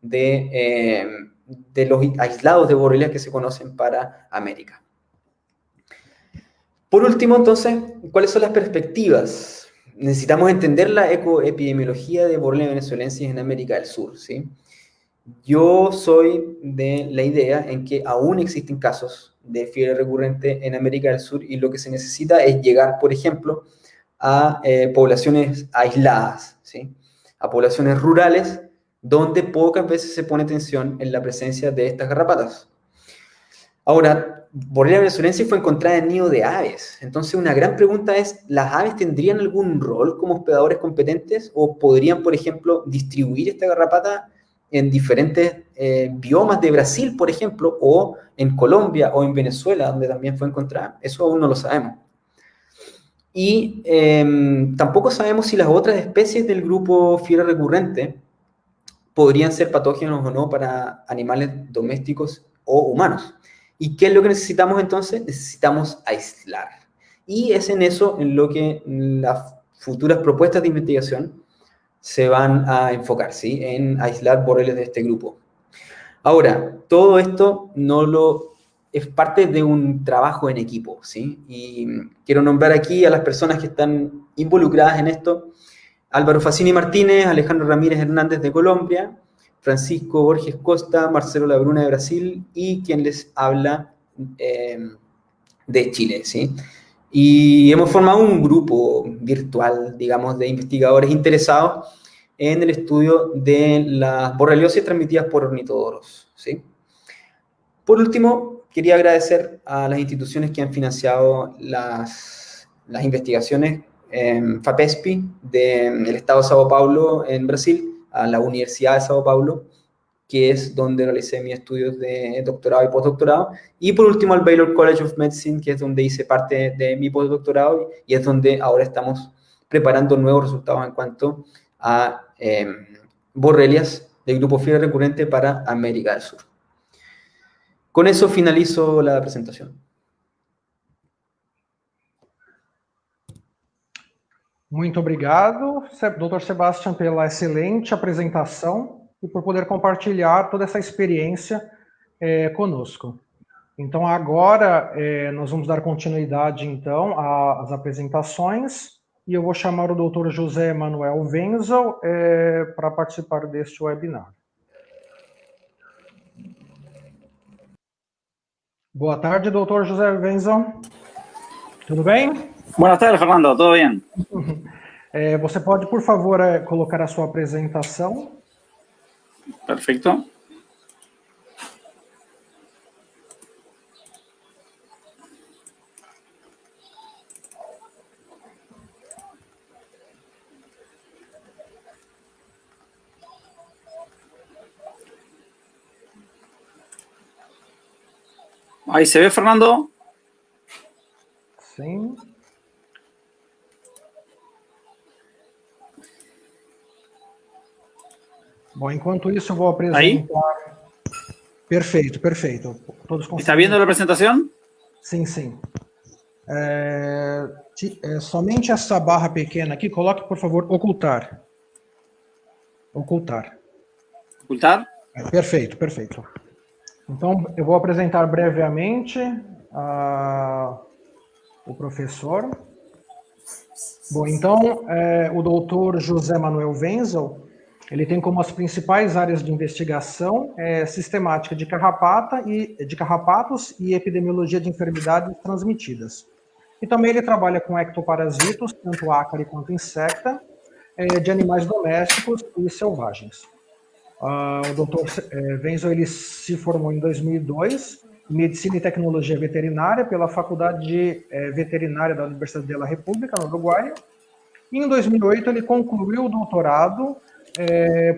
de los aislados de borrelias que se conocen para América. Por último, entonces, ¿cuáles son las perspectivas? Necesitamos entender la ecoepidemiología de Borrelia venezuelensis en América del Sur, ¿sí? Yo soy de la idea en que aún existen casos de fiebre recurrente en América del Sur y lo que se necesita es llegar, por ejemplo, a poblaciones aisladas, ¿sí? A poblaciones rurales donde pocas veces se pone atención en la presencia de estas garrapatas. Ahora, Borrelia venezuelensis fue encontrada en nido de aves. Entonces, una gran pregunta es, ¿las aves tendrían algún rol como hospedadores competentes o podrían, por ejemplo, distribuir esta garrapata en diferentes biomas de Brasil, por ejemplo, o en Colombia o en Venezuela, donde también fue encontrada? Eso aún no lo sabemos. Y tampoco sabemos si las otras especies del grupo fiebre recurrente podrían ser patógenos o no para animales domésticos o humanos. ¿Y qué es lo que necesitamos entonces? Necesitamos aislar. Y es en eso en lo que las futuras propuestas de investigación se van a enfocar, ¿sí? En aislar borrelias de este grupo. Ahora, todo esto es parte de un trabajo en equipo, ¿sí? Y quiero nombrar aquí a las personas que están involucradas en esto: Álvaro Facini Martínez, Alejandro Ramírez Hernández de Colombia, Francisco Borges Costa, Marcelo Labruna de Brasil y quien les habla de Chile, ¿sí? Y hemos formado un grupo virtual, digamos, de investigadores interesados en el estudio de las borreliosis transmitidas por ornitodoros, ¿sí? Por último, quería agradecer a las instituciones que han financiado las investigaciones, FAPESP del Estado de Sao Paulo en Brasil, a la Universidad de Sao Paulo, que es donde realicé mis estudios de doctorado y postdoctorado, y por último al Baylor College of Medicine, que es donde hice parte de mi postdoctorado y es donde ahora estamos preparando nuevos resultados en cuanto a borrelias del grupo fiebre recurrente para América del Sur. Con eso finalizo la presentación. Muito obrigado, Dr. Sebastian, pela excelente apresentação e por poder compartilhar toda essa experiência conosco. Então, agora, nós vamos dar continuidade, então, às apresentações, e eu vou chamar o Dr. José Manuel Wenzel para participar deste webinar. Boa tarde, Dr. José Wenzel. Tudo bem? Buenas tardes, Fernando. ¿Todo bien? Você pode, por favor, colocar a sua apresentação? Perfecto. Ahí se ve, Fernando. Sim. Bom, enquanto isso, eu vou apresentar... Aí? Perfeito, perfeito. Todos conseguem... ¿Está viendo la presentación? Sim, sim. Somente essa barra pequena aqui, coloque, por favor, ocultar. Ocultar. ¿Ocultar? Perfeito, perfeito. Então, eu vou apresentar brevemente o professor. Bom, então, o doutor José Manuel Wenzel, ele tem como as principais áreas de investigação sistemática de carrapatos e epidemiologia de enfermidades transmitidas. E também ele trabalha com ectoparasitos, tanto ácaro quanto insecta, de animais domésticos e selvagens. O Dr. Wenzel ele se formou em 2002 em Medicina e Tecnologia Veterinária pela Faculdade de Veterinária da Universidade de la República, no Uruguai. E em 2008 ele concluiu o doutorado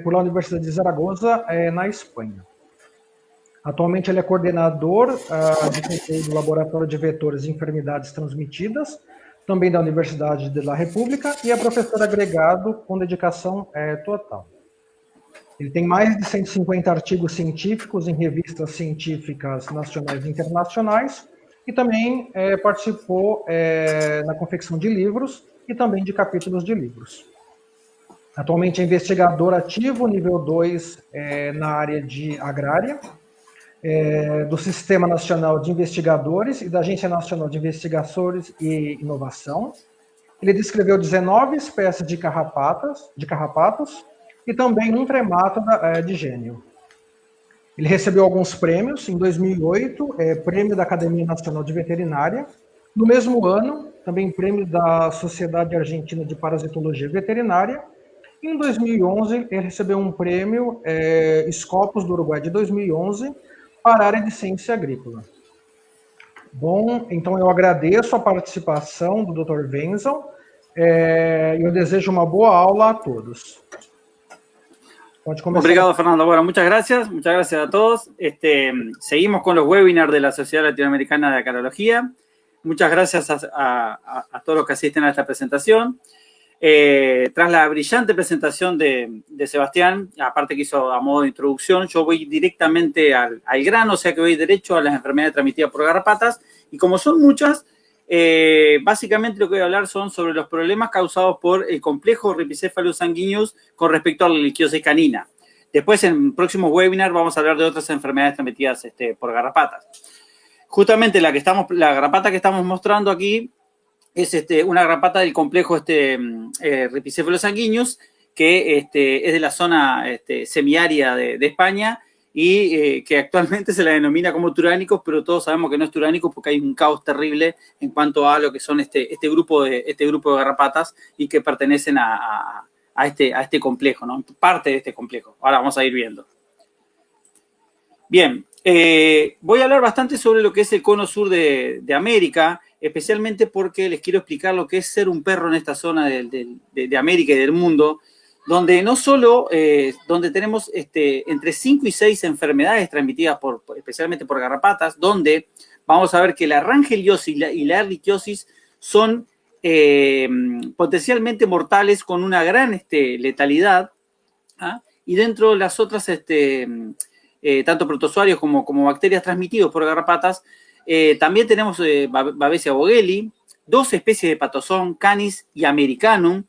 pela Universidade de Zaragoza, na Espanha. Atualmente ele é coordenador de conteúdo do Laboratório de Vetores e Enfermidades Transmitidas, também da Universidade de la República, e é professor agregado com dedicação total. Ele tem mais de 150 artigos científicos em revistas científicas nacionais e internacionais, e também participou na confecção de livros e também de capítulos de livros. Atualmente é investigador ativo, nível 2, na área de agrária, do Sistema Nacional de Investigadores e da Agência Nacional de Investigações e Inovação. Ele descreveu 19 espécies de carrapatos e também um tremátoda de gênio. Ele recebeu alguns prêmios. Em 2008, prêmio da Academia Nacional de Veterinária. No mesmo ano, também prêmio da Sociedade Argentina de Parasitologia Veterinária. Em 2011, ele recebeu um prêmio Scopus do Uruguai de 2011 para a área de ciência agrícola. Bom, então eu agradeço a participação do Dr. Wenzel e eu desejo uma boa aula a todos. Obrigado, Fernando. Bueno, muchas gracias a todos. Seguimos con los webinars de la Sociedad Latinoamericana de Acarología. Muchas gracias a todos los que asisten a esta presentación. Tras la brillante presentación de Sebastián, aparte que hizo a modo de introducción, yo voy directamente al grano, o sea que voy derecho a las enfermedades transmitidas por garrapatas, y como son muchas, básicamente lo que voy a hablar son sobre los problemas causados por el complejo Rhipicephalus sanguineus con respecto a la lichiosis canina. Después, en próximos webinars, vamos a hablar de otras enfermedades transmitidas por garrapatas. Justamente la garrapata que estamos mostrando aquí es una garrapata del complejo Rhipicephalus sanguineus, que es de la zona semiárida de España, y que actualmente se la denomina como turánicos, pero todos sabemos que no es turánicos porque hay un caos terrible en cuanto a lo que son este grupo de garrapatas y que pertenecen a este complejo, ¿no? Parte de este complejo. Ahora vamos a ir viendo. Bien, voy a hablar bastante sobre lo que es el cono sur de América, especialmente porque les quiero explicar lo que es ser un perro en esta zona de América y del mundo, donde no solo, donde tenemos entre 5 y 6 enfermedades transmitidas especialmente por garrapatas, donde vamos a ver que la rangeliosis y la erlichiosis son potencialmente mortales con una gran letalidad, ¿ah? Y dentro de las otras, tanto protozoarios como bacterias transmitidos por garrapatas, también tenemos Babesia bogelli, 2 especies de patozón, Canis y Americanum.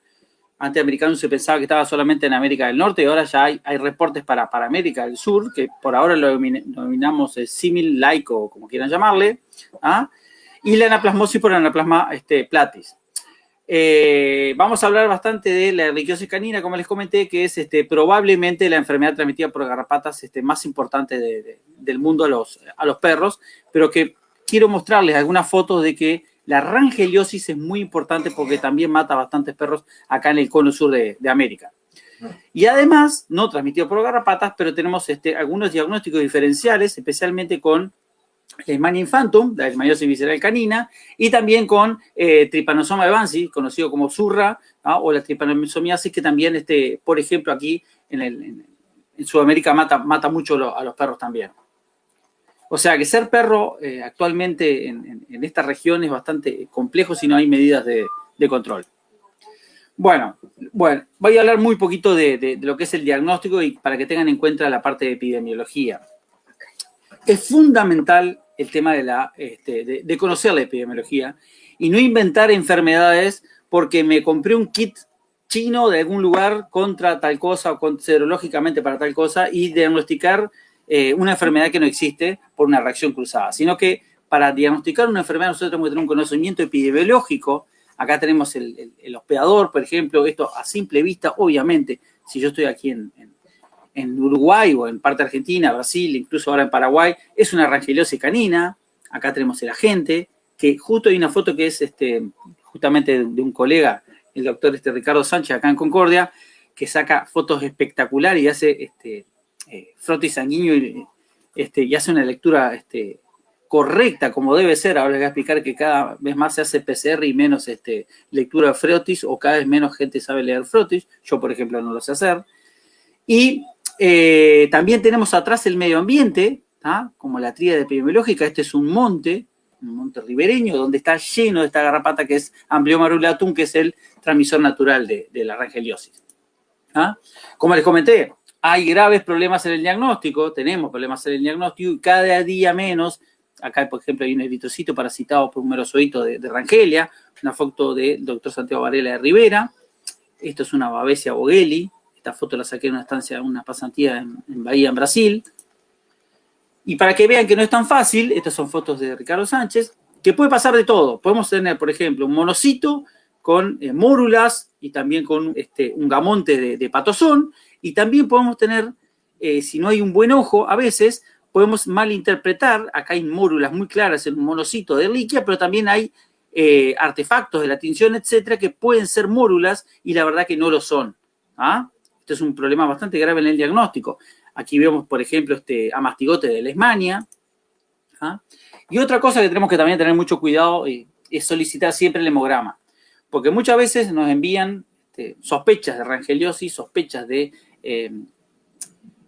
Antes Americanum se pensaba que estaba solamente en América del Norte y ahora ya hay reportes para América del Sur, que por ahora lo denominamos simil, laico, como quieran llamarle, ¿ah? Y la anaplasmosis por Anaplasma platis. Vamos a hablar bastante de la erlichiosis canina, como les comenté, que es probablemente la enfermedad transmitida por garrapatas más importante del mundo a los perros, pero que quiero mostrarles algunas fotos de que la rangeliosis es muy importante porque también mata a bastantes perros acá en el cono sur de América. Y además, no transmitido por garrapatas, pero tenemos algunos diagnósticos diferenciales, especialmente con Leishmania infantum, la leishmaniosis visceral canina, y también con Trypanosoma evansi, conocido como zurra, ¿no? O la tripanosomiasis, que también, por ejemplo, aquí en Sudamérica mata mucho a los perros también. O sea que ser perro actualmente en esta región es bastante complejo si no hay medidas de control. Bueno, voy a hablar muy poquito de lo que es el diagnóstico y para que tengan en cuenta la parte de epidemiología. Es fundamental el tema de conocer la epidemiología y no inventar enfermedades porque me compré un kit chino de algún lugar contra tal cosa o serológicamente para tal cosa y diagnosticar una enfermedad que no existe por una reacción cruzada, sino que para diagnosticar una enfermedad nosotros tenemos que tener un conocimiento epidemiológico Acá tenemos el hospedador, por ejemplo, esto a simple vista, obviamente, si yo estoy aquí en Uruguay o en parte de Argentina, Brasil, incluso ahora en Paraguay, es una rangeliosis canina. Acá tenemos el agente, que justo hay una foto que es justamente de un colega, el doctor Ricardo Sánchez, acá en Concordia, que saca fotos espectaculares y hace frotis sanguíneo y hace una lectura correcta, como debe ser. Ahora les voy a explicar que cada vez más se hace PCR y menos lectura de frotis, o cada vez menos gente sabe leer frotis. Yo, por ejemplo, no lo sé hacer. Y también tenemos atrás el medio ambiente, como la tríada epidemiológica. Este es un monte ribereño, donde está lleno de esta garrapata que es Amblyomma aurulatum, que es el transmisor natural de la rangeliosis. Como les comenté, hay graves problemas en el diagnóstico, tenemos problemas en el diagnóstico y cada día menos. Acá, por ejemplo, hay un eritrocito parasitado por un merozoito de Rangelia, una foto del doctor Santiago Varela de Rivera. Esto es una Babesia bogelli. Esta foto la saqué en una estancia, una pasantía en Bahía, en Brasil. Y para que vean que no es tan fácil, estas son fotos de Ricardo Sánchez, que puede pasar de todo. Podemos tener, por ejemplo, un monocito con mórulas y también con un gamonte de patozón. Y también podemos tener, si no hay un buen ojo, a veces podemos malinterpretar. Acá hay mórulas muy claras en un monocito de Ehrlichia, pero también hay artefactos de la tinción, etcétera, que pueden ser mórulas y la verdad que no lo son. Esto es un problema bastante grave en el diagnóstico. Aquí vemos, por ejemplo, amastigote de Leishmania. Y otra cosa que tenemos que también tener mucho cuidado es solicitar siempre el hemograma. Porque muchas veces nos envían sospechas de rangeliosis, sospechas de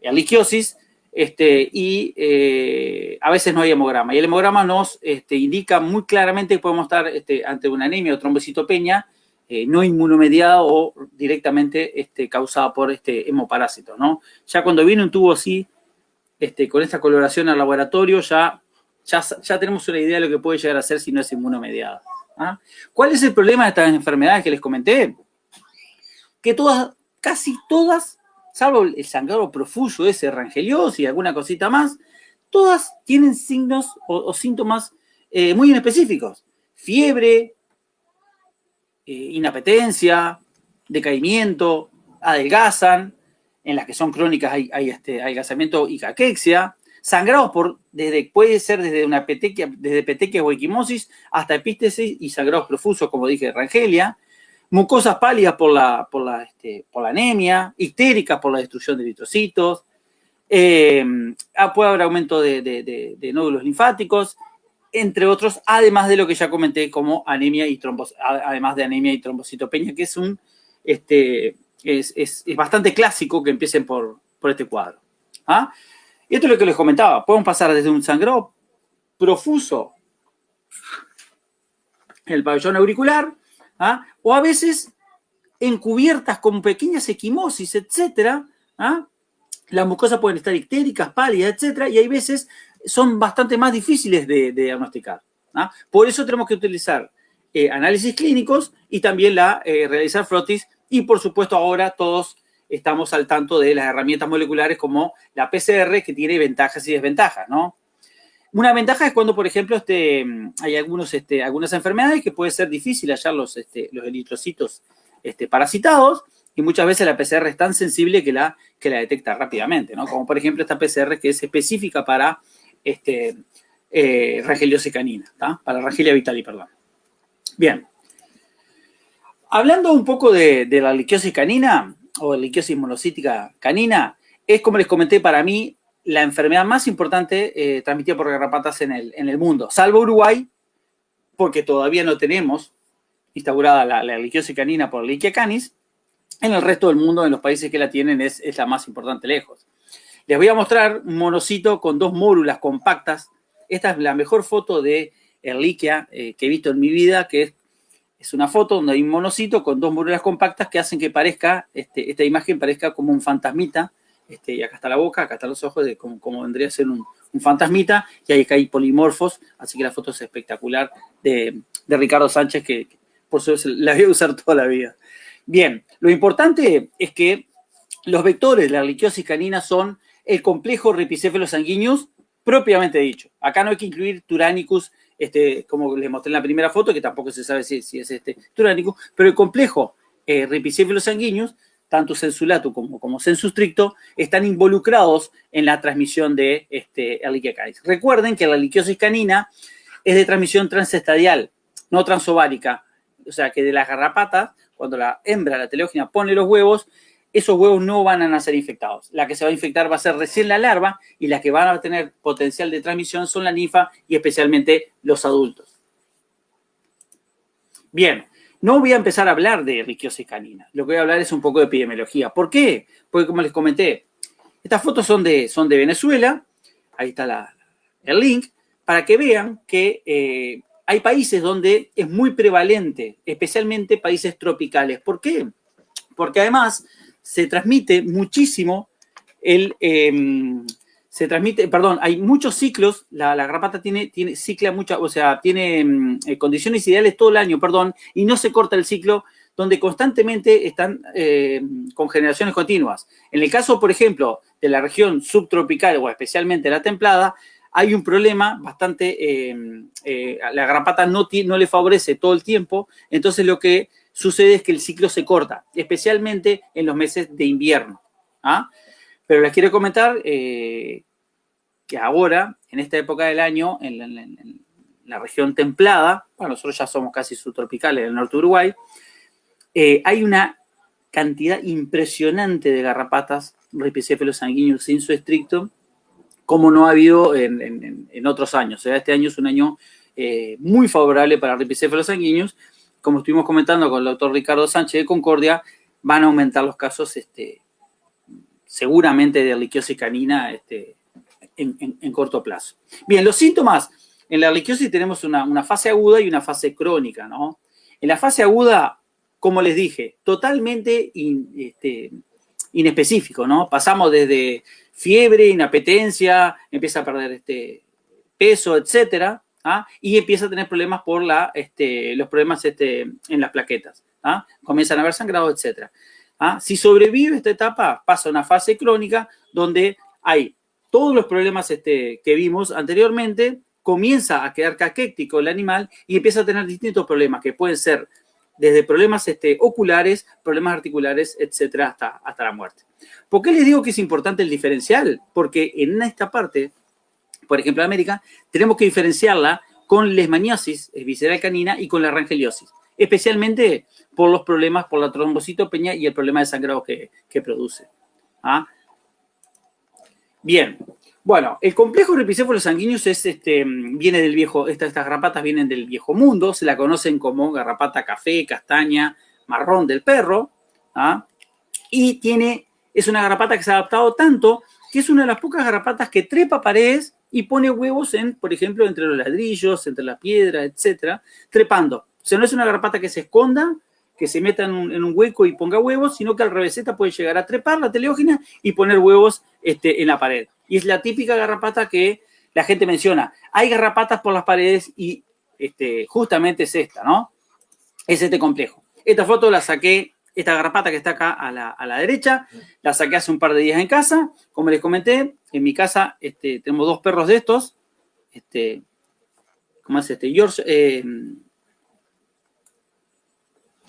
erlichiosis, y a veces no hay hemograma. Y el hemograma nos indica muy claramente que podemos estar ante una anemia o trombocitopenia no inmunomediada o directamente causada por hemoparásito, ¿no? Ya cuando viene un tubo así, con esta coloración al laboratorio, ya tenemos una idea de lo que puede llegar a ser si no es inmunomediada. ¿Cuál es el problema de estas enfermedades que les comenté? Que casi todas, salvo el sangrado profuso ese, rangeliosis y alguna cosita más, todas tienen signos o síntomas muy inespecíficos. Fiebre, inapetencia, decaimiento, adelgazan. En las que son crónicas hay adelgazamiento y caquexia. Sangrados puede ser desde una petequia, desde petequias o equimosis hasta epístesis y sangrados profusos, como dije, de Rangelia. Mucosas pálidas por la anemia, histéricas por la destrucción de eritrocitos. Puede haber aumento de nódulos linfáticos, entre otros, además de lo que ya comenté como anemia y trombocitopenia, que es bastante clásico que empiecen por este cuadro. Y esto es lo que les comentaba. Podemos pasar desde un sangrado profuso en el pabellón auricular, o a veces encubiertas con pequeñas equimosis, etcétera. Las mucosas pueden estar ictéricas, pálidas, etcétera, y hay veces son bastante más difíciles de diagnosticar. Por eso tenemos que utilizar análisis clínicos y también realizar frotis. Y, por supuesto, ahora todos estamos al tanto de las herramientas moleculares como la PCR, que tiene ventajas y desventajas, ¿no? Una ventaja es cuando, por ejemplo, hay algunas enfermedades que puede ser difícil hallar los eritrocitos parasitados, y muchas veces la PCR es tan sensible que la detecta rápidamente, ¿no? Como, por ejemplo, esta PCR que es específica para rangeliosis canina, para Rangelia vitali, perdón. Bien. Hablando un poco de la erlichiosis canina, o erlichiosis monocítica canina, es, como les comenté, para mí la enfermedad más importante transmitida por garrapatas en el mundo, salvo Uruguay, porque todavía no tenemos instaurada la erlichiosis canina por Ehrlichia canis. En el resto del mundo, en los países que la tienen, es la más importante lejos. Les voy a mostrar un monocito con dos mórulas compactas. Esta es la mejor foto de Ehrlichia que he visto en mi vida, que es una foto donde hay un monocito con dos mórulas compactas que hacen que parezca, esta imagen parezca como un fantasmita. Y acá está la boca, acá están los ojos, como vendría a ser un fantasmita, y ahí acá hay polimorfos, así que la foto es espectacular de Ricardo Sánchez, que por suerte la voy a usar toda la vida. Bien, lo importante es que los vectores de la erlichiosis canina son el complejo Rhipicéphalo sanguineus propiamente dicho. Acá no hay que incluir Turanicus como les mostré en la primera foto, que tampoco se sabe si es turánico, pero el complejo Rhipicephalus sanguineus, tanto sensu lato como sensu stricto, están involucrados en la transmisión de Ehrlichia canis. Recuerden que la liquiosis canina es de transmisión transestadial, no transovárica. O sea, que de las garrapatas, cuando la hembra, la teleógena, pone los huevos, esos huevos no van a nacer infectados. La que se va a infectar va a ser recién la larva y las que van a tener potencial de transmisión son la ninfa y especialmente los adultos. Bien, no voy a empezar a hablar de ehrlichiosis canina. Lo que voy a hablar es un poco de epidemiología. ¿Por qué? Porque como les comenté, estas fotos son de Venezuela. Ahí está el link, para que vean que hay países donde es muy prevalente, especialmente países tropicales. ¿Por qué? Porque además se transmite muchísimo hay muchos ciclos, la garrapata cicla muchas, o sea, tiene condiciones ideales todo el año, y no se corta el ciclo, donde constantemente están con generaciones continuas. En el caso, por ejemplo, de la región subtropical o especialmente la templada, hay un problema bastante, la garrapata no le favorece todo el tiempo, entonces lo que sucede es que el ciclo se corta, especialmente en los meses de invierno. ¿Ah? Pero les quiero comentar que ahora, en esta época del año, en la región templada, bueno, nosotros ya somos casi subtropicales en el norte de Uruguay, hay una cantidad impresionante de garrapatas Rhipicephalus sanguineus sensu stricto, como no ha habido en otros años. O sea, este año es un año muy favorable para Rhipicephalus sanguineus. Como estuvimos comentando con el doctor Ricardo Sánchez de Concordia, van a aumentar los casos seguramente de ehrlichiosis canina en corto plazo. Bien, los síntomas. En la ehrlichiosis tenemos una fase aguda y una fase crónica, ¿no? En la fase aguda, como les dije, totalmente inespecífico, ¿no? Pasamos desde fiebre, inapetencia, empieza a perder peso, etcétera, ¿ah? Y empieza a tener problemas por los problemas en las plaquetas, ¿ah? Comienzan a haber sangrado, etcétera. ¿Ah? Si sobrevive esta etapa, pasa a una fase crónica donde hay todos los problemas que vimos anteriormente, comienza a quedar caquéctico el animal y empieza a tener distintos problemas que pueden ser desde problemas oculares, problemas articulares, etcétera, hasta la muerte. ¿Por qué les digo que es importante el diferencial? Porque en esta parte, por ejemplo, en América, tenemos que diferenciarla con leishmaniosis visceral canina y con la rangeliosis, especialmente por los problemas, por la trombocitopenia y el problema de sangrado que produce. ¿Ah? Bien, bueno, el complejo Rhipicephalus sanguineus viene del viejo, estas garrapatas vienen del viejo mundo, se la conocen como garrapata café, castaña, marrón del perro, ¿ah? Y es una garrapata que se ha adaptado tanto que es una de las pocas garrapatas que trepa paredes y pone huevos por ejemplo, entre los ladrillos, entre las piedras, etcétera, trepando. O sea, no es una garrapata que se esconda, que se meta en un hueco y ponga huevos, sino que al revéseta puede llegar a trepar la teleógena y poner huevos en la pared. Y es la típica garrapata que la gente menciona. Hay garrapatas por las paredes y justamente es esta, ¿no? Es este complejo. Esta foto la saqué, esta garrapata que está acá a la derecha, la saqué hace un par de días en casa. Como les comenté, en mi casa tenemos dos perros de estos. ¿Cómo es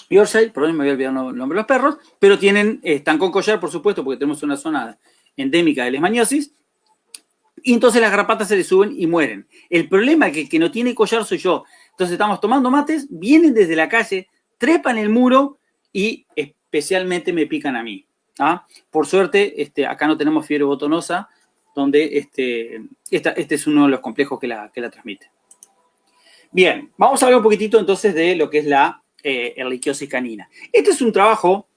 Yorkshire, perdón, me había olvidado el nombre de los perros, pero están con collar, por supuesto, porque tenemos una zona endémica de leishmaniosis, y entonces las garrapatas se le suben y mueren. El problema es que el que no tiene collar soy yo. Entonces estamos tomando mates, vienen desde la calle, trepan el muro y especialmente me pican a mí. ¿Ah? Por suerte, acá no tenemos fiebre botonosa, donde este es uno de los complejos que la transmite. Bien, vamos a hablar un poquitito entonces de lo que es la ehrlichiosis canina. Este es un trabajo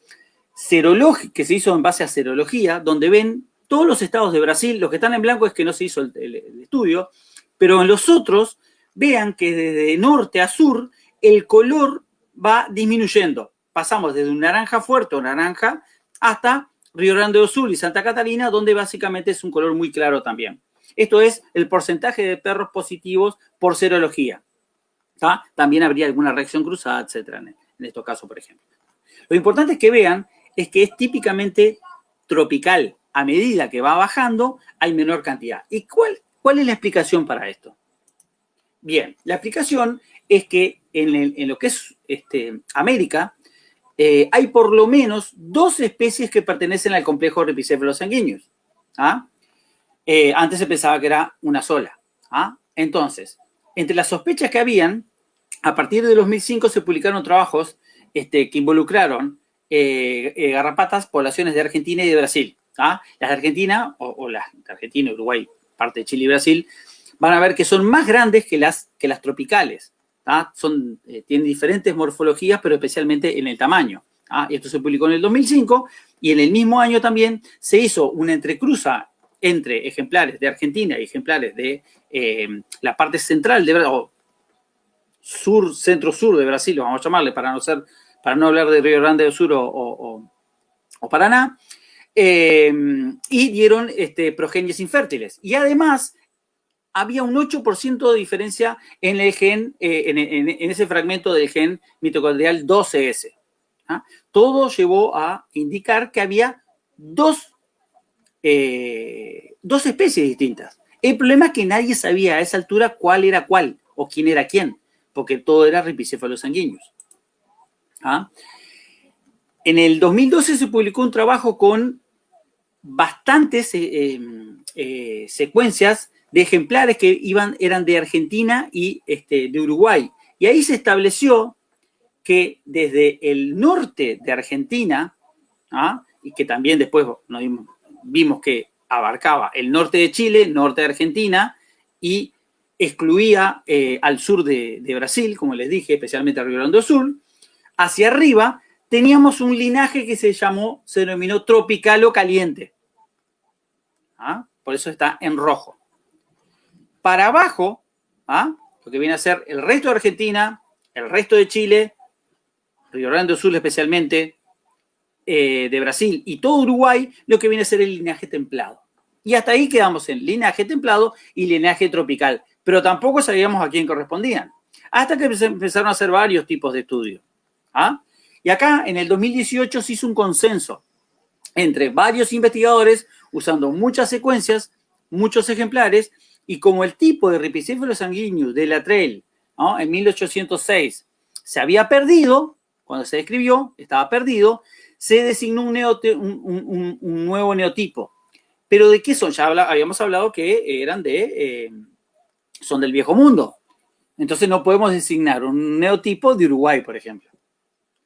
serológico que se hizo en base a serología, donde ven todos los estados de Brasil. Los que están en blanco es que no se hizo el estudio, pero en los otros, vean que desde norte a sur, el color va disminuyendo. Pasamos desde un naranja fuerte o naranja hasta Río Grande do Sul y Santa Catarina, donde básicamente es un color muy claro también. Esto es el porcentaje de perros positivos por serología. ¿Ah? También habría alguna reacción cruzada, etcétera, en estos casos, por ejemplo. Lo importante es que vean es que es típicamente tropical. A medida que va bajando, hay menor cantidad. ¿Y cuál es la explicación para esto? Bien, la explicación es que en lo que es América, hay por lo menos 2 especies que pertenecen al complejo Ripicéfalos sanguíneos. ¿Ah? Antes se pensaba que era una sola. ¿Ah? Entonces, entre las sospechas que habían, a partir de 2005 se publicaron trabajos que involucraron garrapatas, poblaciones de Argentina y de Brasil. ¿Ah? Las de Argentina, o las de Argentina, Uruguay, parte de Chile y Brasil, van a ver que son más grandes que las tropicales. ¿Ah? Tienen diferentes morfologías, pero especialmente en el tamaño. ¿Ah? Y esto se publicó en el 2005, y en el mismo año también se hizo una entrecruza entre ejemplares de Argentina y ejemplares de la parte central de Brasil, o centro-sur de Brasil, lo vamos a llamarle para no hablar de Río Grande do Sur o Paraná, y dieron progenies infértiles. Y además había un 8% de diferencia en el gen, en ese fragmento del gen mitocondrial 12S. ¿Ah? Todo llevó a indicar que había dos especies distintas. El problema es que nadie sabía a esa altura cuál era cuál o quién era quién, porque todo era ripicéfalos sanguíneos. ¿Ah? En el 2012 se publicó un trabajo con bastantes secuencias de ejemplares que eran de Argentina y de Uruguay. Y ahí se estableció que desde el norte de Argentina, ¿ah? Y que también después vimos que abarcaba el norte de Chile, norte de Argentina, y excluía al sur de Brasil, como les dije, especialmente a Río Grande do Sur, hacia arriba teníamos un linaje que se denominó tropical o caliente. ¿Ah? Por eso está en rojo. Para abajo, ¿ah? Lo que viene a ser el resto de Argentina, el resto de Chile, Río Grande do Sur especialmente, de Brasil y todo Uruguay, lo que viene a ser el linaje templado. Y hasta ahí quedamos en linaje templado y linaje tropical, pero tampoco sabíamos a quién correspondían, hasta que empezaron a hacer varios tipos de estudios. ¿Ah? Y acá, en el 2018, se hizo un consenso entre varios investigadores, usando muchas secuencias, muchos ejemplares, y como el tipo de ripicéfalos sanguíneos de Latreille, ¿no? En 1806 se había perdido, cuando se describió, estaba perdido, se designó un nuevo neotipo. ¿Pero de qué son? Ya habíamos hablado que son del viejo mundo. Entonces no podemos designar un neotipo de Uruguay, por ejemplo.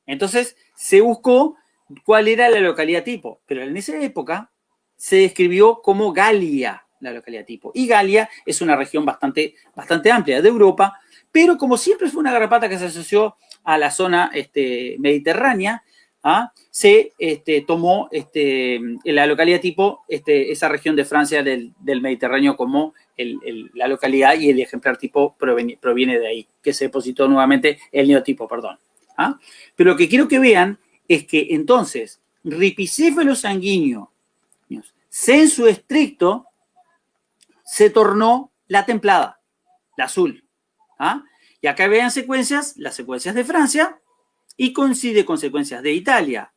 Entonces se buscó cuál era la localidad tipo, pero en esa época se describió como Galia la localidad tipo. Y Galia es una región bastante amplia de Europa, pero como siempre fue una garrapata que se asoció a la zona mediterránea, ¿ah? Se tomó la localidad tipo, esa región de Francia del Mediterráneo como la localidad, y el ejemplar tipo proviene de ahí, que se depositó nuevamente el neotipo, perdón. ¿Ah? Pero lo que quiero que vean es que entonces ripicéfalos sanguíneos sensu estricto se tornó la templada, la azul. ¿Ah? Y acá vean las secuencias de Francia, y coincide con secuencias de Italia,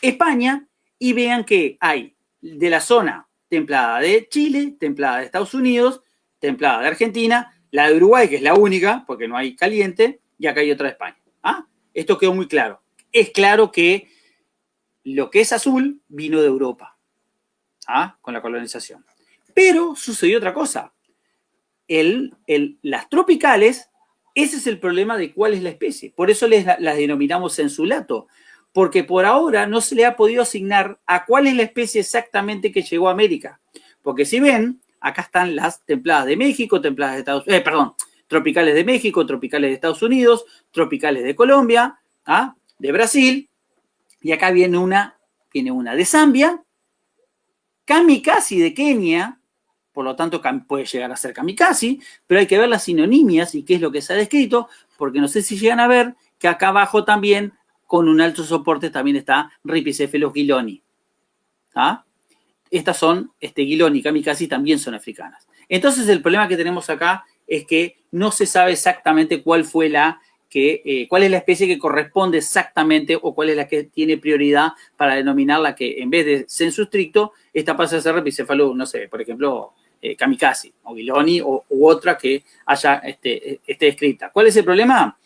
España, y vean que hay de la zona templada de Chile, templada de Estados Unidos, templada de Argentina, la de Uruguay, que es la única, porque no hay caliente, y acá hay otra de España. ¿Ah? Esto quedó muy claro. Es claro que lo que es azul vino de Europa, ¿ah? Con la colonización. Pero sucedió otra cosa. Las tropicales, ese es el problema de cuál es la especie. Por eso las denominamos sensulato, porque por ahora no se le ha podido asignar a cuál es la especie exactamente que llegó a América. Porque si ven, acá están las templadas de México, templadas de Estados Unidos, tropicales de México, tropicales de Estados Unidos, tropicales de Colombia, ¿ah? De Brasil, y acá viene una de Zambia, kamikaze de Kenia, por lo tanto puede llegar a ser kamikaze, pero hay que ver las sinonimias y qué es lo que se ha descrito, porque no sé si llegan a ver que acá abajo también, con un alto soporte, también está Ripicéfalos guiloni. ¿Ah? Estas son, guiloni y kamikaze también son africanas. Entonces el problema que tenemos acá es que no se sabe exactamente cuál es la especie que corresponde exactamente, o cuál es la que tiene prioridad para denominarla, que en vez de sensu estricto, esta pasa a ser ripicéfalo, no sé, por ejemplo, kamikaze, o Guiloni, u otra que haya esté escrita. ¿Cuál es el problema?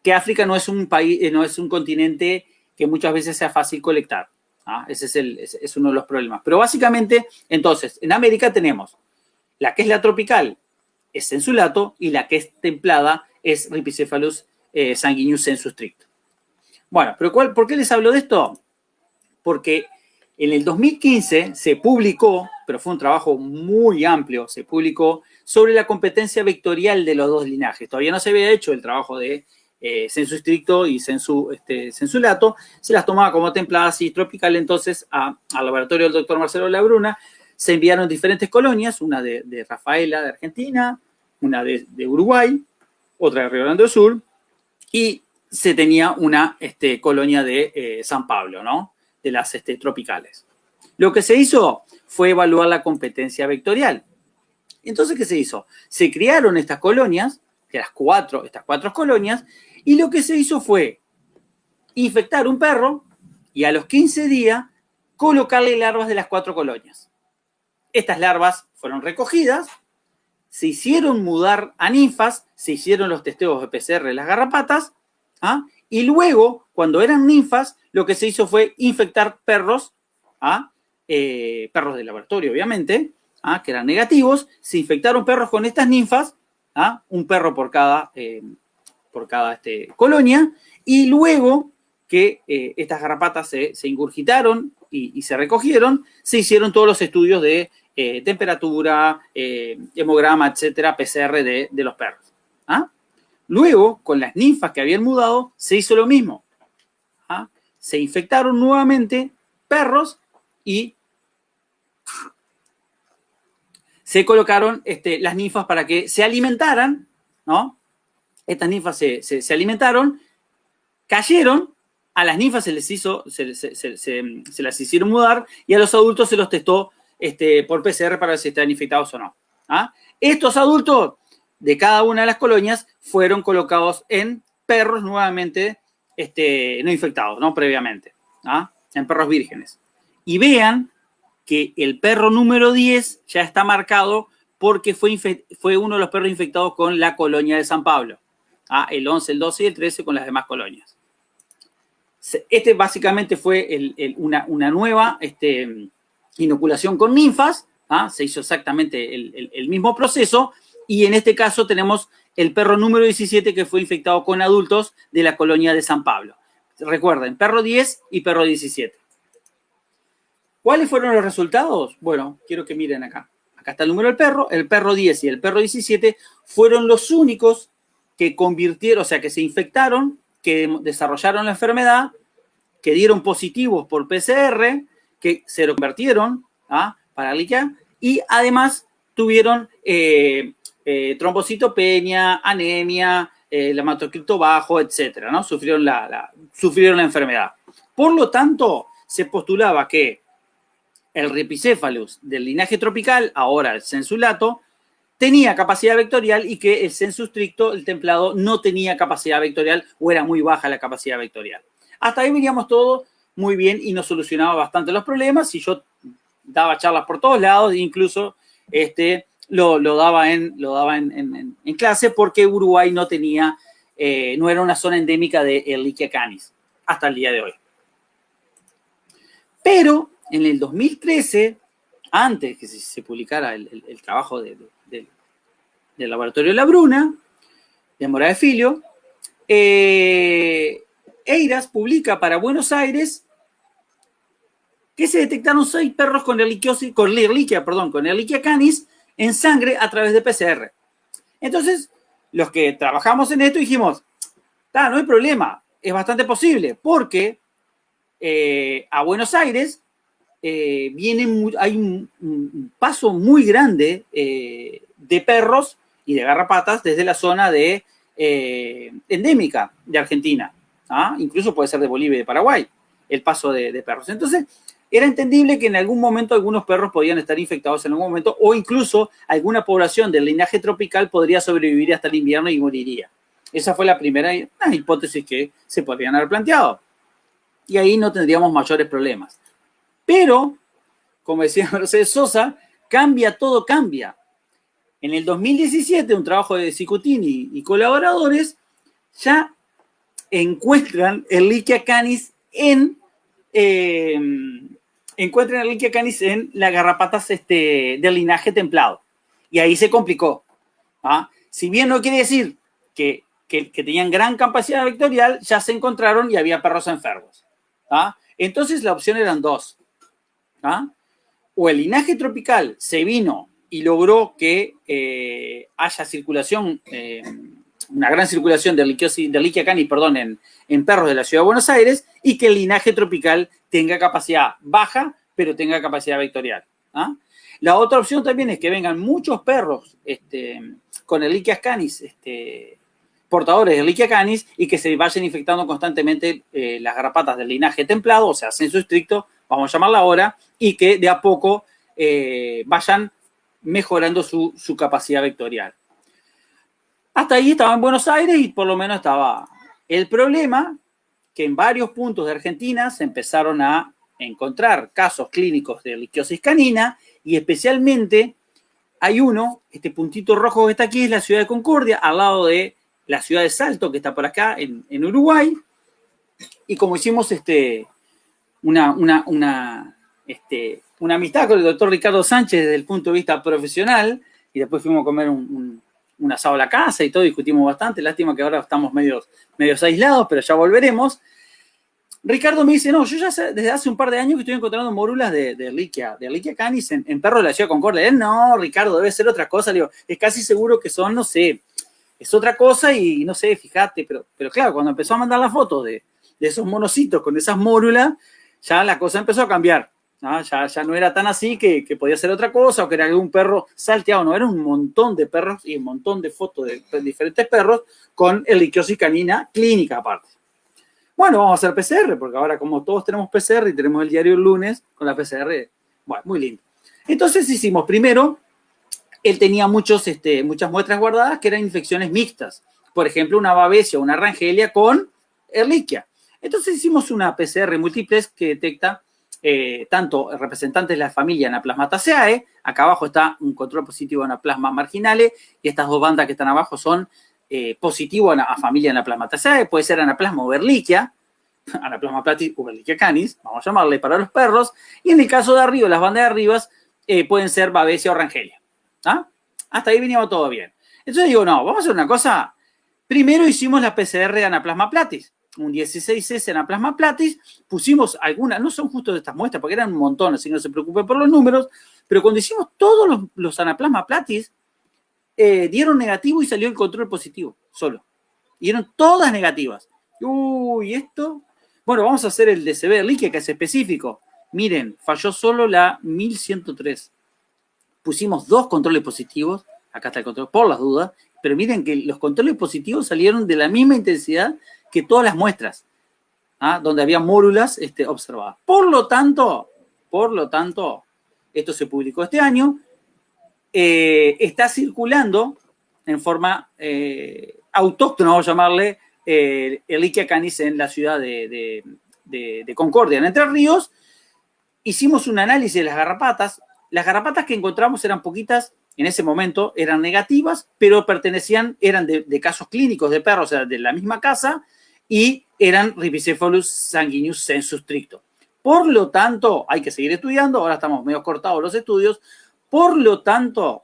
Que África no es un país, no es un continente que muchas veces sea fácil colectar. Ese es uno de los problemas. Pero básicamente, entonces, en América tenemos la que es la tropical, es sensulato, y la que es templada es Rhipicephalus sanguineus sensu stricto. Bueno, pero ¿por qué les hablo de esto? Porque en el 2015 se publicó, pero fue un trabajo muy amplio, se publicó sobre la competencia vectorial de los dos linajes. Todavía no se había hecho el trabajo de sensu stricto y sensulato, se las tomaba como templadas y tropical. Entonces al laboratorio del doctor Marcelo Labruna se enviaron diferentes colonias, una de Rafaela de Argentina, una de Uruguay, otra de Río Grande do Sul, y se tenía una colonia de San Pablo, ¿no? De las tropicales. Lo que se hizo fue evaluar la competencia vectorial. Entonces, ¿qué se hizo? Se crearon estas colonias, estas cuatro colonias, y lo que se hizo fue infectar un perro y a los 15 días colocarle larvas de las 4 colonias. Estas larvas fueron recogidas, se hicieron mudar a ninfas, se hicieron los testeos de PCR de las garrapatas, y luego, cuando eran ninfas, lo que se hizo fue infectar perros, perros de laboratorio, obviamente, que eran negativos. Se infectaron perros con estas ninfas, un perro por cada colonia, y luego que estas garrapatas se ingurgitaron y se recogieron, se hicieron todos los estudios de temperatura, hemograma, etcétera, PCR de los perros. Luego, con las ninfas que habían mudado, se hizo lo mismo. Se infectaron nuevamente perros y se colocaron las ninfas para que se alimentaran, ¿no? Estas ninfas se alimentaron, cayeron, a las ninfas se las hicieron mudar, y a los adultos se los testó por PCR para ver si estaban infectados o no. Estos adultos de cada una de las colonias fueron colocados en perros nuevamente no infectados, ¿no? Previamente, en perros vírgenes. Y vean que el perro número 10 ya está marcado porque fue uno de los perros infectados con la colonia de San Pablo. El 11, el 12 y el 13 con las demás colonias. Básicamente fue una nueva inoculación con ninfas. Se hizo exactamente el mismo proceso, y en este caso tenemos el perro número 17 que fue infectado con adultos de la colonia de San Pablo. Recuerden, perro 10 y perro 17. ¿Cuáles fueron los resultados? Bueno, quiero que miren acá. Acá está el número del perro. El perro 10 y el perro 17 fueron los únicos que convirtieron, o sea, que se infectaron, que desarrollaron la enfermedad, que dieron positivos por PCR, que se lo convirtieron para liquear, y además tuvieron trombocitopenia, anemia, el hematocrito bajo, etcétera, ¿no? Sufrieron la enfermedad. Por lo tanto, se postulaba que el Rhipicephalus del linaje tropical, ahora el sensulato, tenía capacidad vectorial, y que el sensu stricto, el templado, no tenía capacidad vectorial, o era muy baja la capacidad vectorial. Hasta ahí veníamos todo muy bien y nos solucionaba bastante los problemas, y yo daba charlas por todos lados, incluso lo daba en clase, porque Uruguay no tenía, no era una zona endémica de Ehrlichia canis hasta el día de hoy. Pero en el 2013, antes que se publicara el trabajo del laboratorio de Labruna, de Moraes Filho, EIRAS publica para Buenos Aires que se detectaron 6 perros con Ehrlichia canis en sangre a través de PCR. Entonces, los que trabajamos en esto dijimos, no hay problema, es bastante posible, porque a Buenos Aires hay un paso muy grande de perros y de garrapatas desde la zona endémica de Argentina. Incluso puede ser de Bolivia y de Paraguay, el paso de perros. Entonces, era entendible que en algún momento algunos perros podían estar infectados en algún momento, o incluso alguna población del linaje tropical podría sobrevivir hasta el invierno y moriría. Esa fue la primera hipótesis que se podrían haber planteado. Y ahí no tendríamos mayores problemas. Pero, como decía Mercedes Sosa, cambia, todo cambia. En el 2017, un trabajo de Cicutini y colaboradores ya encuentran Ehrlichia canis en las garrapatas del linaje templado. Y ahí se complicó. ¿Ah? Si bien no quiere decir que tenían gran capacidad vectorial, ya se encontraron y había perros enfermos. ¿Ah? Entonces la opción eran dos. ¿Ah? O el linaje tropical se vino y logró que haya circulación, una gran circulación de Ehrlichia canis, en perros de la ciudad de Buenos Aires, y que el linaje tropical tenga capacidad baja, pero tenga capacidad vectorial. ¿Ah? La otra opción también es que vengan muchos perros con Ehrlichia canis, portadores de Ehrlichia canis, y que se vayan infectando constantemente las garrapatas del linaje templado, o sea, censo estricto, vamos a llamarla ahora, y que de a poco vayan mejorando su capacidad vectorial. Hasta ahí estaba en Buenos Aires y por lo menos estaba. El problema que en varios puntos de Argentina se empezaron a encontrar casos clínicos de ehrlichiosis canina, y especialmente hay uno, este puntito rojo que está aquí es la ciudad de Concordia, al lado de la ciudad de Salto, que está por acá en Uruguay, y como hicimos una amistad con el doctor Ricardo Sánchez desde el punto de vista profesional, y después fuimos a comer un asado a la casa y todo, discutimos bastante, lástima que ahora estamos medios aislados, pero ya volveremos. Ricardo me dice, no, yo ya desde hace un par de años que estoy encontrando mórulas de Ehrlichia canis en perros de la ciudad de Concordia. No, Ricardo, debe ser otra cosa. Le digo, es casi seguro que son, no sé, es otra cosa y no sé, fíjate. Pero claro, cuando empezó a mandar la foto de esos monocitos con esas mórulas, ya la cosa empezó a cambiar. ¿No? Ya no era tan así que podía ser otra cosa o que era algún perro salteado. No, era un montón de perros y un montón de fotos de diferentes perros con ehrlichiosis canina clínica aparte. Bueno, vamos a hacer PCR, porque ahora como todos tenemos PCR y tenemos el diario el lunes con la PCR, bueno, muy lindo. Entonces hicimos, primero, él tenía muchas muestras guardadas que eran infecciones mixtas. Por ejemplo, una babesia o una rangelia con Ehrlichia. Entonces hicimos una PCR múltiplex que detecta tanto representantes de la familia Anaplasmataceae, acá abajo está un control positivo de Anaplasma marginale, y estas dos bandas que están abajo son positivo a familia Anaplasmataceae, puede ser Anaplasma o Ehrlichia, Anaplasma platis o Ehrlichia canis, vamos a llamarle para los perros, y en el caso de arriba, las bandas de arriba, pueden ser babesia o rangelia. ¿Ah? Hasta ahí veníamos todo bien. Entonces digo, no, vamos a hacer una cosa. Primero hicimos la PCR de Anaplasma platis, un 16S Anaplasma platis, pusimos algunas, no son justo de estas muestras, porque eran un montón, así que no se preocupen por los números, pero cuando hicimos todos los Anaplasma platis, dieron negativo y salió el control positivo, solo. Dieron todas negativas. Uy, esto... Bueno, vamos a hacer el DCB de Ehrlichia, que es específico. Miren, falló solo la 1103. Pusimos 2 controles positivos, acá está el control por las dudas, pero miren que los controles positivos salieron de la misma intensidad que todas las muestras, ¿ah? Donde había mórulas observadas. Por lo tanto, esto se publicó este año, está circulando en forma autóctona, vamos a llamarle, Ehrlichia canis en la ciudad de Concordia, en Entre Ríos. Hicimos un análisis de las garrapatas. Las garrapatas que encontramos eran poquitas, en ese momento eran negativas, pero eran de casos clínicos de perros, o sea, de la misma casa, y eran Rhipicephalus sanguineus sensu stricto. Por lo tanto, hay que seguir estudiando, ahora estamos medio cortados los estudios. Por lo tanto,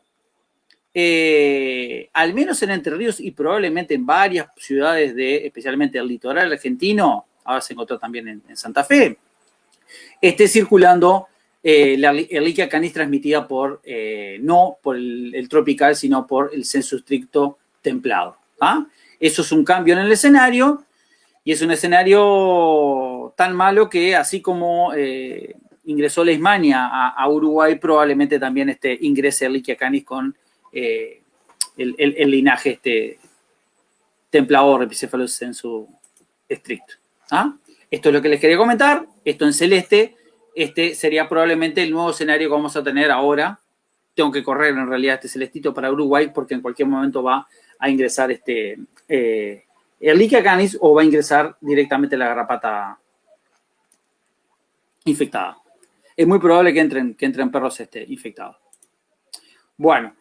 al menos en Entre Ríos y probablemente en varias ciudades especialmente el litoral argentino, ahora se encontró también en Santa Fe, esté circulando la Ehrlichia canis transmitida no por el tropical, sino por el sensu stricto templado. ¿Ah? Eso es un cambio en el escenario, y es un escenario tan malo que así como ingresó Leishmania a Uruguay, probablemente también ingrese Ehrlichia canis con el linaje templado Rhipicephalus sensu stricto. ¿Ah? Esto es lo que les quería comentar. Esto en celeste. Sería probablemente el nuevo escenario que vamos a tener ahora. Tengo que correr en realidad este celestito para Uruguay porque en cualquier momento va a ingresar Ehrlichia canis o va a ingresar directamente la garrapata infectada. Es muy probable que entren perros infectados. Bueno,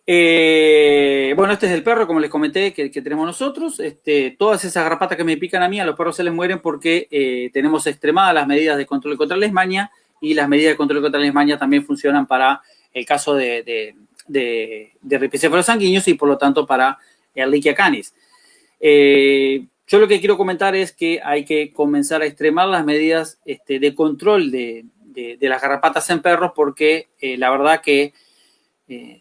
este es el perro, como les comenté, que tenemos nosotros. Todas esas garrapatas que me pican a mí, a los perros se les mueren porque tenemos extremadas las medidas de control contra la leishmania, y las medidas de control contra la leishmania también funcionan para el caso de ripicéfalos sanguíneos y, por lo tanto, para Ehrlichia canis. Yo lo que quiero comentar es que hay que comenzar a extremar las medidas de control de las garrapatas en perros, porque la verdad que,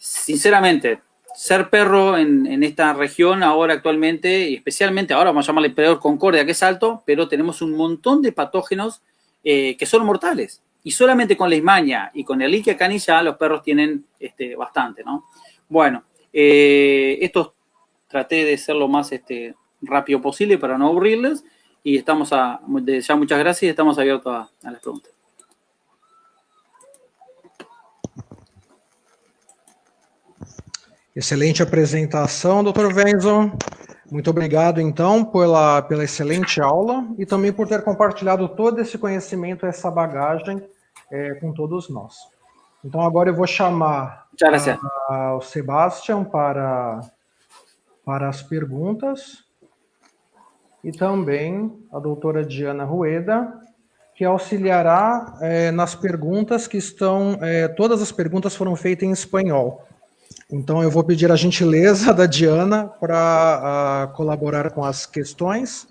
sinceramente, ser perro en esta región ahora actualmente, y especialmente ahora vamos a llamarle peor Concordia, que es alto, pero tenemos un montón de patógenos que son mortales. Y solamente con leishmania y con Ehrlichia canis ya los perros tienen bastante, ¿no? Bueno, esto traté de ser lo más rápido posible para no aburrirles, y estamos ya muchas gracias, y estamos abiertos a las preguntas. Excelente apresentação, Dr. Wenzel. Muito obrigado, então, pela excelente aula e também por ter compartilhado todo esse conhecimento, essa bagagem com todos nós. Então, agora eu vou chamar o Sebastião para as perguntas e também a doutora Diana Rueda, que auxiliará nas perguntas que estão... todas as perguntas foram feitas em espanhol. Então, eu vou pedir a gentileza da Diana para colaborar com as questões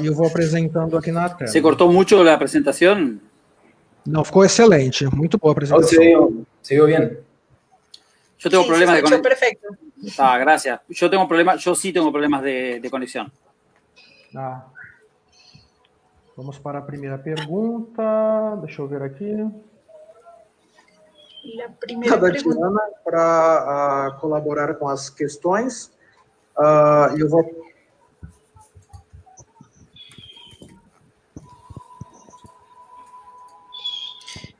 e eu vou apresentando aqui na tela. ¿Se cortó mucho la presentación? Não, ficou excelente. Muito boa a apresentação. Se vio bien. Yo tengo problemas de conexión. Perfecto. Gracias. Yo sí tengo problemas de conexión. Vamos para a primeira pergunta. Deixa eu ver aqui. La primera pregunta. Diana, para colaborar com as questões. Eu vou...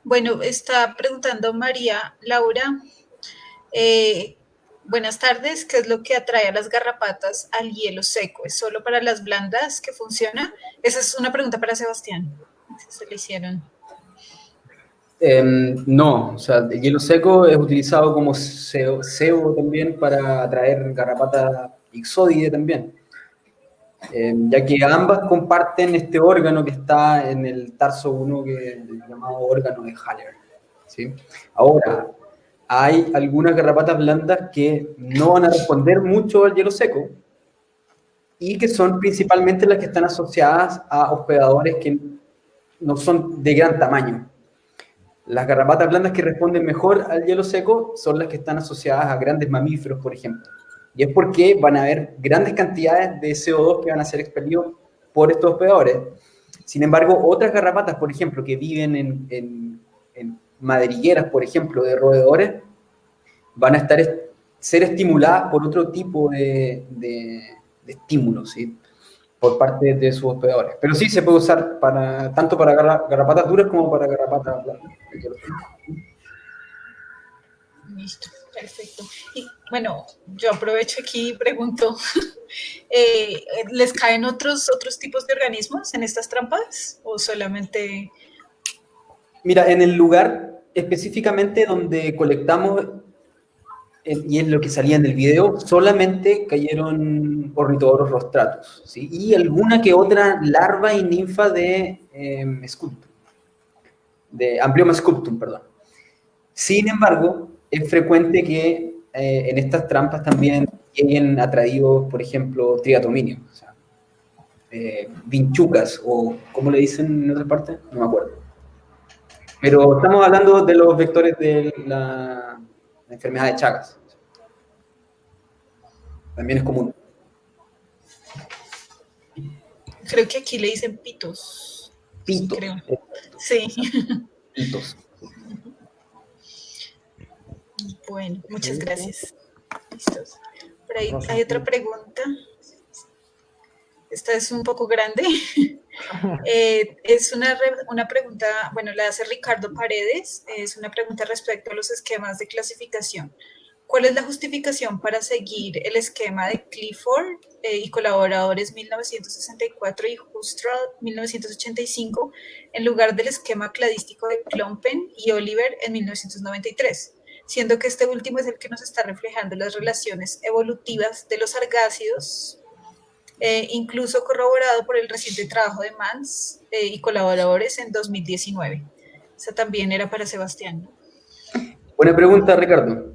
Bueno, está preguntando María Laura. Buenas tardes, ¿qué es lo que atrae a las garrapatas al hielo seco? ¿Es solo para las blandas que funciona? Esa es una pregunta para Sebastián. Se le hicieron. No, o sea, el hielo seco es utilizado como cebo también para atraer garrapata ixoide también, ya que ambas comparten este órgano que está en el tarso 1, que es el llamado órgano de Haller, ¿sí? Ahora, hay algunas garrapatas blandas que no van a responder mucho al hielo seco y que son principalmente las que están asociadas a hospedadores que no son de gran tamaño. Las garrapatas blandas que responden mejor al hielo seco son las que están asociadas a grandes mamíferos, por ejemplo. Y es porque van a haber grandes cantidades de CO2 que van a ser expelidos por estos hospedadores. Sin embargo, otras garrapatas, por ejemplo, que viven en madrigueras, por ejemplo, de roedores, van a ser estimuladas por otro tipo de estímulos, ¿sí? Por parte de sus hospedadores. Pero sí se puede usar tanto para garrapatas duras como para garrapatas blandas. Listo, perfecto. Y bueno, yo aprovecho aquí y pregunto, ¿les caen otros tipos de organismos en estas trampas o solamente...? Mira, en el lugar específicamente donde colectamos, y es lo que salía en el video, solamente cayeron ornitodoros rostratus, ¿sí? Y alguna que otra larva y ninfa de Sculptum, de Amplioma sculptum, perdón. Sin embargo, es frecuente que en estas trampas también lleguen atraídos, por ejemplo, triatominios, o sea, vinchucas, o ¿cómo le dicen en otra parte? No me acuerdo. Pero estamos hablando de los vectores de la enfermedad de Chagas. También es común. Creo que aquí le dicen pitos. Pitos. Creo. Sí. Pitos. Bueno, muchas gracias. Listos. Por ahí hay otra pregunta. Esta es un poco grande. Es una pregunta, bueno, la hace Ricardo Paredes. Es una pregunta respecto a los esquemas de clasificación. ¿Cuál es la justificación para seguir el esquema de Clifford y colaboradores 1964 y Husserl 1985 en lugar del esquema cladístico de Klompen y Oliver en 1993? siendo que este último es el que nos está reflejando las relaciones evolutivas de los sargácidos, incluso corroborado por el reciente trabajo de Mans y colaboradores en 2019. Esa también era para Sebastián, ¿no? Buena pregunta, Ricardo.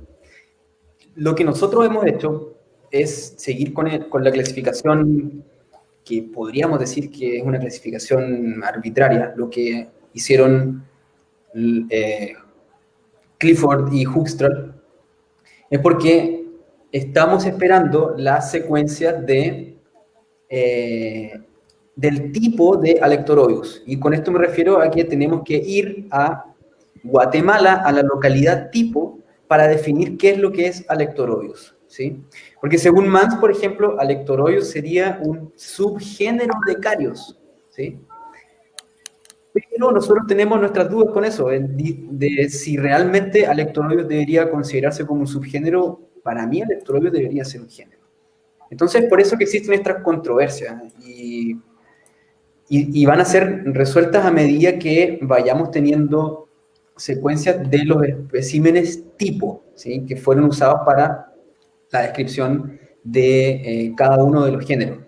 Lo que nosotros hemos hecho es seguir con la clasificación que podríamos decir que es una clasificación arbitraria, lo que hicieron Clifford y Hookstrand, es porque estamos esperando la secuencia del tipo de Alectoroides. Y con esto me refiero a que tenemos que ir a Guatemala, a la localidad tipo, para definir qué es lo que es Alectoroides, ¿sí? Porque según Mans, por ejemplo, Alectoroides sería un subgénero de carios, ¿sí? Pero nosotros tenemos nuestras dudas con eso, de si realmente Alectoroides debería considerarse como un subgénero. Para mí Alectoroides debería ser un género. Entonces, por eso que existen estas controversias y van a ser resueltas a medida que vayamos teniendo secuencias de los especímenes tipo, ¿sí? Que fueron usados para la descripción de cada uno de los géneros.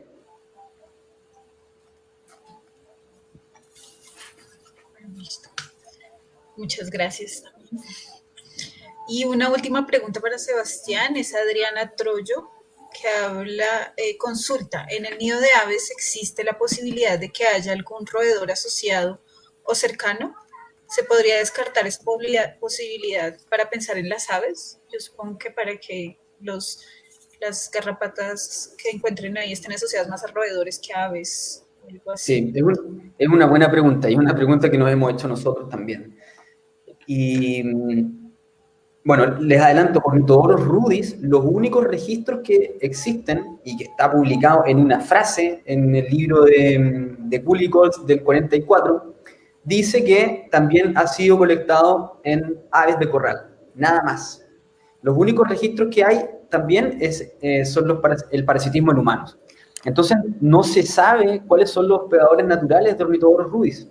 Listo. Muchas gracias. Y una última pregunta para Sebastián, es Adriana Troyo, que habla, consulta, ¿en el nido de aves existe la posibilidad de que haya algún roedor asociado o cercano? ¿Se podría descartar esa posibilidad para pensar en las aves? Yo supongo que para que las garrapatas que encuentren ahí estén asociadas más a roedores que a aves. Algo así. Sí, es una buena pregunta y es una pregunta que nos hemos hecho nosotros también. Y bueno, les adelanto, Ornithodoros rudis, los únicos registros que existen y que está publicado en una frase en el libro de Cullicols del 44, dice que también ha sido colectado en aves de corral, nada más. Los únicos registros que hay también son el parasitismo en humanos. Entonces, no se sabe cuáles son los hospedadores naturales de Ornithodoros rudis.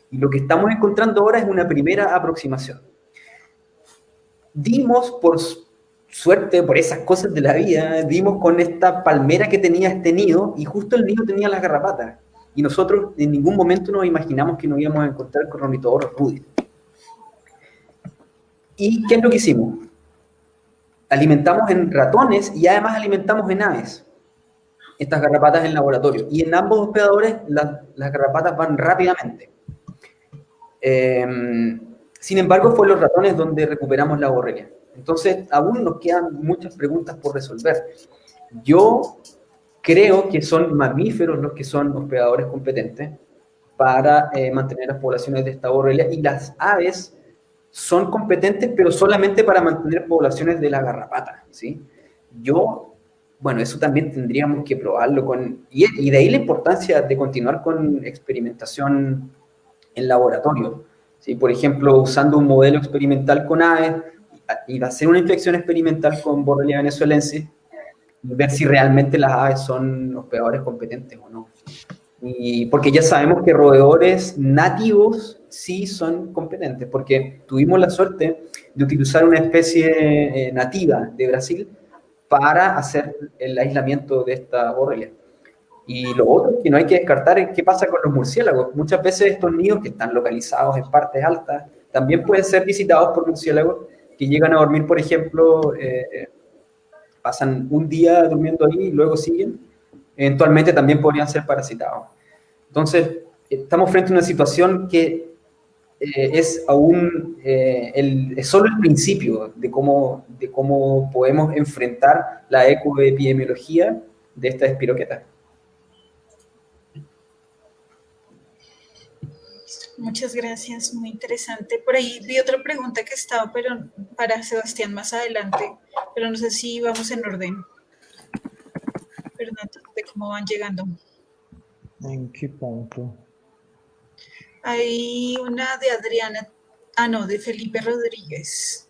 Y lo que estamos encontrando ahora es una primera aproximación. Dimos, por suerte, por esas cosas de la vida, dimos con esta palmera que tenía este nido, y justo el nido tenía las garrapatas. Y nosotros en ningún momento nos imaginamos que nos íbamos a encontrar con Ornithodoros rudis. ¿Y qué es lo que hicimos? Alimentamos en ratones y además alimentamos en aves estas garrapatas en laboratorio. Y en ambos hospedadores las garrapatas van rápidamente. Sin embargo, fue en los ratones donde recuperamos la borrelia. Entonces, aún nos quedan muchas preguntas por resolver. Yo creo que son mamíferos los que son hospedadores competentes para mantener las poblaciones de esta borrelia, y las aves son competentes, pero solamente para mantener poblaciones de la garrapata, ¿sí? Bueno, eso también tendríamos que probarlo y de ahí la importancia de continuar con experimentación en laboratorio, ¿sí? Por ejemplo, usando un modelo experimental con aves y hacer una infección experimental con Borrelia venezuelensis y ver si realmente las aves son hospedadores competentes o no. Y porque ya sabemos que roedores nativos sí son competentes, porque tuvimos la suerte de utilizar una especie nativa de Brasil para hacer el aislamiento de esta borrelia. Y lo otro que no hay que descartar es qué pasa con los murciélagos. Muchas veces estos nidos que están localizados en partes altas también pueden ser visitados por murciélagos que llegan a dormir, por ejemplo, pasan un día durmiendo ahí y luego siguen. Eventualmente también podrían ser parasitados. Entonces, estamos frente a una situación que es aún es solo el principio de cómo podemos enfrentar la ecoepidemiología de esta espiroqueta. Muchas gracias, muy interesante. Por ahí vi otra pregunta que estaba pero para Sebastián más adelante, pero no sé si vamos en orden. Perdón, de cómo van llegando. ¿En qué punto? Hay una de Adriana, de Felipe Rodríguez,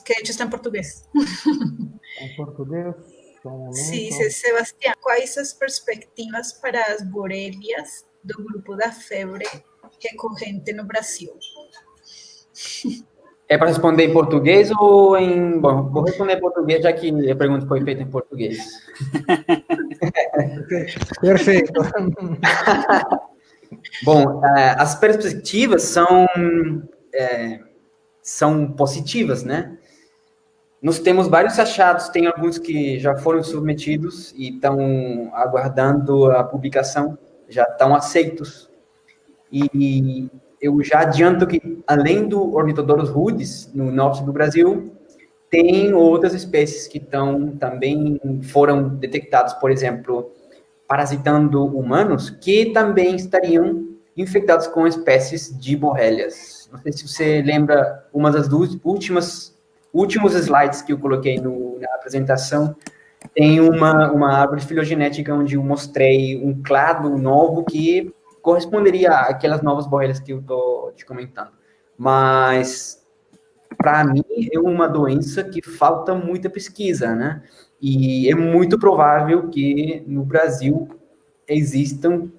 que de hecho está en portugués. En português, só um momento. Sí, dice Sebastián, quais as perspectivas para as borrelias do grupo da febre recorrente no Brasil? É para responder em português ou em... Bom, vou responder em português, já que a pergunta foi feita em português. Perfeito. Bom, as perspectivas são positivas, né? Nós temos vários achados, tem alguns que já foram submetidos e estão aguardando a publicação, já estão aceitos. E eu já adianto que, além do Ornithodorus rudis, no norte do Brasil, tem outras espécies que também foram detectadas, por exemplo, parasitando humanos, que também estariam infectados com espécies de borrélias. Não sei se você lembra, uma das últimos slides que eu coloquei na apresentação, tem uma árvore filogenética onde eu mostrei um clado novo que corresponderia àquelas novas borrélias que eu estou te comentando. Mas, para mim, é uma doença que falta muita pesquisa, né? E é muito provável que no Brasil existam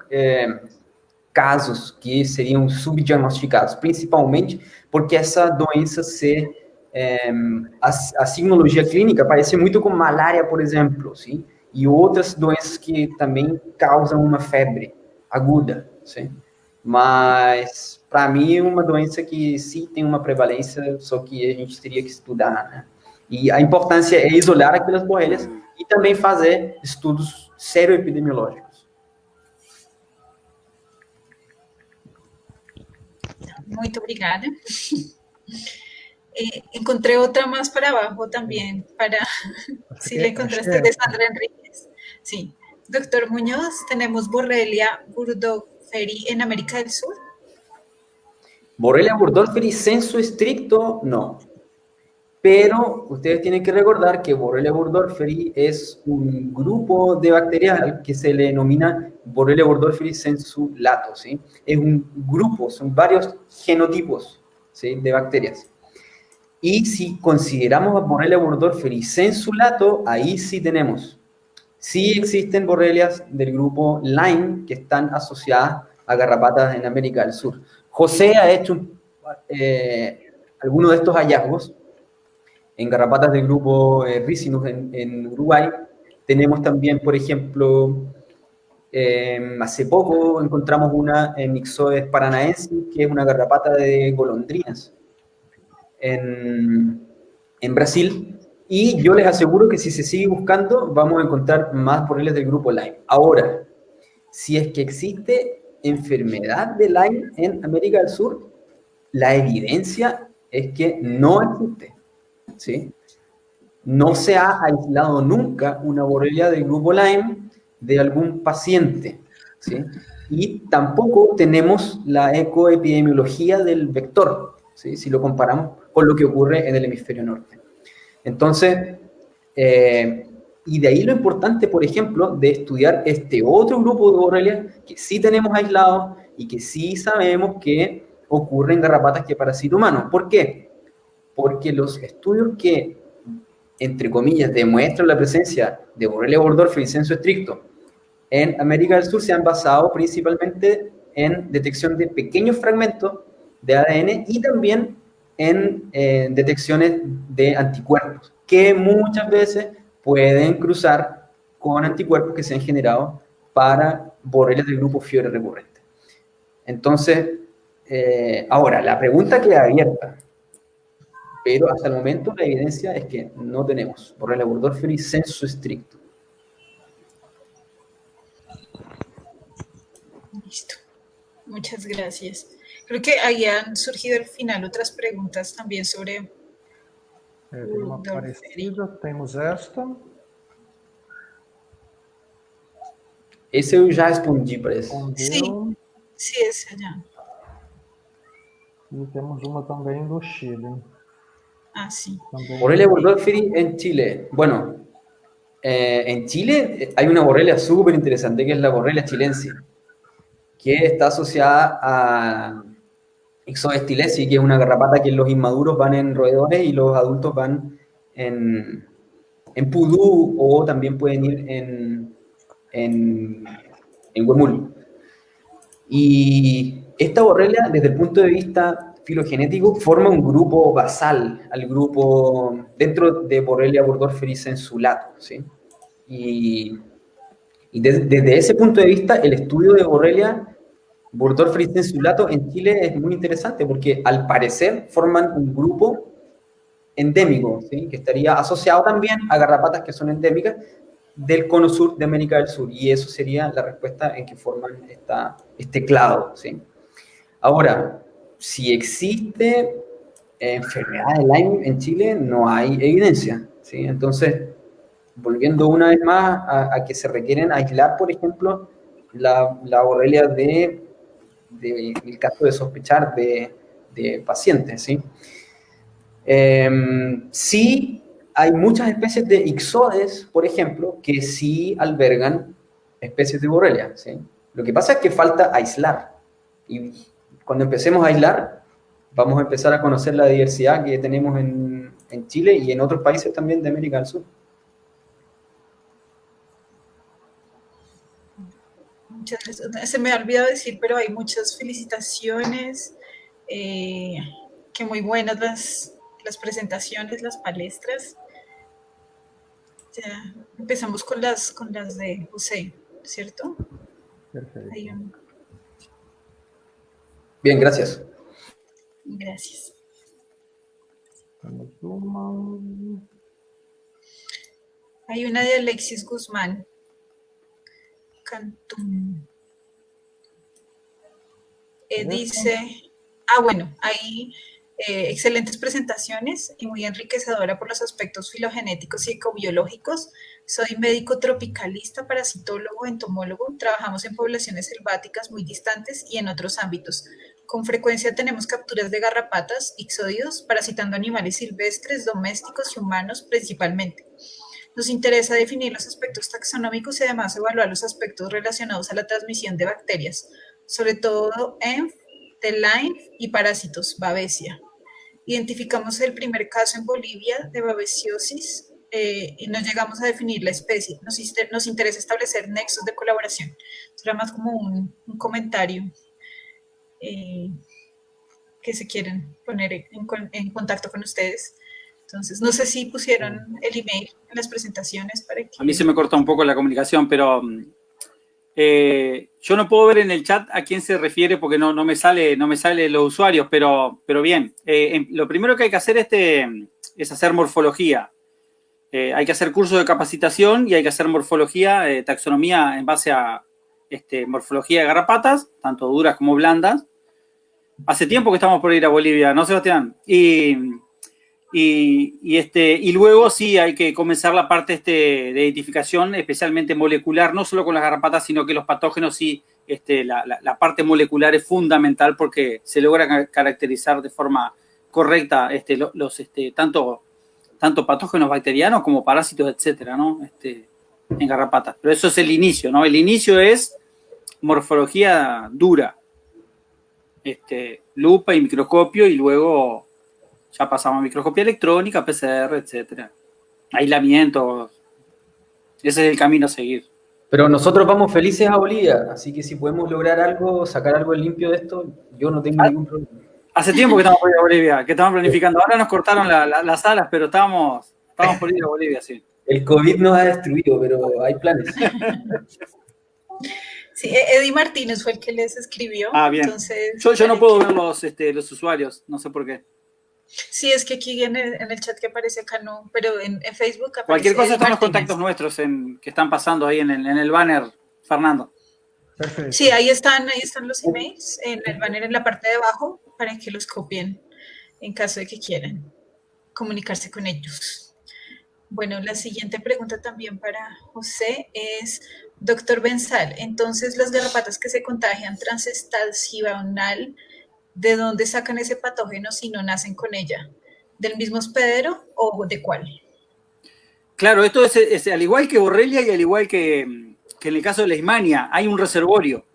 casos que seriam subdiagnosticados, principalmente porque essa doença a signologia clínica parece muito com malária, por exemplo, sim? E outras doenças que também causam uma febre aguda, sim? Mas, para mim, é uma doença que sim tem uma prevalência, só que a gente teria que estudar, né? E a importância é isolar aquelas borrélias e também fazer estudos seroepidemiológicos. Muito obrigada. Encontré otra más para abajo también, si la encontraste, de Sandra Enríquez. Sí. Doctor Muñoz, ¿tenemos Borrelia burgdorferi en América del Sur? Borrelia burgdorferi sensu estricto, no. Pero ustedes tienen que recordar que Borrelia burgdorferi es un grupo de bacterias que se le denomina Borrelia burgdorferi sensu lato, ¿sí? Es un grupo, son varios genotipos, ¿sí?, de bacterias. Y si consideramos a Borrelia burgdorferi sensu lato, ahí sí tenemos. Sí existen borrelias del grupo Lyme que están asociadas a garrapatas en América del Sur. José ha hecho algunos de estos hallazgos en garrapatas del grupo Ricinus en Uruguay. Tenemos también, por ejemplo, hace poco encontramos una en Ixodes paranaensis, que es una garrapata de golondrinas en Brasil. Y yo les aseguro que si se sigue buscando, vamos a encontrar más borrelias del grupo Lyme. Ahora, si es que existe enfermedad de Lyme en América del Sur, la evidencia es que no existe, ¿sí? No se ha aislado nunca una borrelia del grupo Lyme de algún paciente, ¿sí? Y tampoco tenemos la ecoepidemiología del vector, ¿sí?, si lo comparamos con lo que ocurre en el hemisferio norte. Entonces, y de ahí lo importante, por ejemplo, de estudiar este otro grupo de borrelias que sí tenemos aislados y que sí sabemos que ocurren en garrapatas que parasitan humanos. ¿Por qué? Porque los estudios que, entre comillas, demuestran la presencia de Borrelia burgdorferi sensu estricto en América del Sur se han basado principalmente en detección de pequeños fragmentos de ADN y también en detecciones de anticuerpos, que muchas veces pueden cruzar con anticuerpos que se han generado para borrelias del grupo Fiore recurrente. Entonces, ahora, la pregunta queda abierta, pero hasta el momento la evidencia es que no tenemos Borrelia burgdorferi sensu estricto. Listo. Muchas gracias. Creo que ahí han surgido al final otras preguntas también sobre tem uma parecida, temos esta. Esse eu já respondi, parece. Sim, essa já. E temos uma também do Chile. Ah, sí. Borrelia burgdorferi en Chile. Bueno, en Chile hay una borrelia súper interesante que es la Borrelia chilensis, que está asociada a Ixodes tilesi, que es una garrapata que los inmaduros van en roedores y los adultos van en pudú, o también pueden ir en huemul. Y esta borrelia, desde el punto de vista filogenético forma un grupo basal al grupo dentro de Borrelia burgdorferi sensulato, ¿sí? Y desde ese punto de vista, el estudio de Borrelia burgdorferi sensulato en Chile es muy interesante porque al parecer forman un grupo endémico, ¿sí? Que estaría asociado también a garrapatas que son endémicas del cono sur de América del Sur, y eso sería la respuesta en que forman este clado, ¿sí? Ahora, si existe enfermedad de Lyme en Chile, no hay evidencia, ¿sí? Entonces, volviendo una vez más a que se requieren aislar, por ejemplo, la borrelia el caso de sospechar de pacientes, ¿sí? Sí, hay muchas especies de ixodes, por ejemplo, que sí albergan especies de borrelia, ¿sí? Lo que pasa es que falta aislar. Y cuando empecemos a aislar, vamos a empezar a conocer la diversidad que tenemos en Chile y en otros países también de América del Sur. Muchas gracias. Se me ha olvidado decir, pero hay muchas felicitaciones, que muy buenas las presentaciones, las palestras. Ya empezamos con las de José, ¿cierto? Perfeito. Bien, gracias. Gracias. Temos uma. Hay una de Alexis Guzmán. Cantún. Dice, bueno, hay excelentes presentaciones y muy enriquecedora por los aspectos filogenéticos y ecobiológicos. Soy médico tropicalista, parasitólogo, entomólogo. Trabajamos en poblaciones selváticas muy distantes y en otros ámbitos. Con frecuencia tenemos capturas de garrapatas, ixódidos, parasitando animales silvestres, domésticos y humanos principalmente. Nos interesa definir los aspectos taxonómicos y además evaluar los aspectos relacionados a la transmisión de bacterias, sobre todo en de Lyme y parásitos, Babesia. Identificamos el primer caso en Bolivia de babesiosis y no llegamos a definir la especie. Nos interesa establecer nexos de colaboración. Será más como un comentario que se quieren poner en contacto con ustedes. Entonces, no sé si pusieron el email en las presentaciones para que... A mí se me corta un poco la comunicación, pero yo no puedo ver en el chat a quién se refiere porque no me sale los usuarios, pero bien. Lo primero que hay que hacer es hacer morfología. Hay que hacer cursos de capacitación y hay que hacer morfología, taxonomía en base a morfología de garrapatas, tanto duras como blandas. Hace tiempo que estamos por ir a Bolivia, ¿no, Sebastián? Y luego sí hay que comenzar la parte de identificación, especialmente molecular, no solo con las garrapatas, sino que los patógenos sí, la parte molecular es fundamental porque se logra caracterizar de forma correcta tanto patógenos bacterianos como parásitos, etcétera, ¿no? En garrapatas. Pero eso es el inicio, ¿no? El inicio es morfología dura, lupa y microscopio, y luego ya pasamos a microscopía electrónica, PCR, etcétera. Aislamiento. Ese es el camino a seguir. Pero nosotros vamos felices a Bolivia, así que si podemos lograr algo, sacar algo limpio de esto, yo no tengo ningún problema. Hace tiempo que estamos por ir a Bolivia, que estamos planificando. Ahora nos cortaron las salas, pero estamos por ir a Bolivia, sí. El COVID nos ha destruido, pero hay planes. Sí, Eddie Martínez fue el que les escribió. Ah, bien. Entonces, yo no puedo ver los usuarios, no sé por qué. Sí, es que aquí en el chat que aparece acá no, pero en Facebook aparece. Cualquier cosa Eddie están los Martínez. contactos nuestros que están pasando ahí en el banner, Fernando. Perfeito. Sí, ahí están los emails en el banner en la parte de abajo para que los copien en caso de que quieran comunicarse con ellos. Bueno, la siguiente pregunta también para José es, doctor Benzal, entonces las garrapatas que se contagian transestacional, ¿de dónde sacan ese patógeno si no nacen con ella? ¿Del mismo hospedero o de cuál? Claro, esto es al igual que Borrelia y al igual que en el caso de Leishmania, hay un reservorio.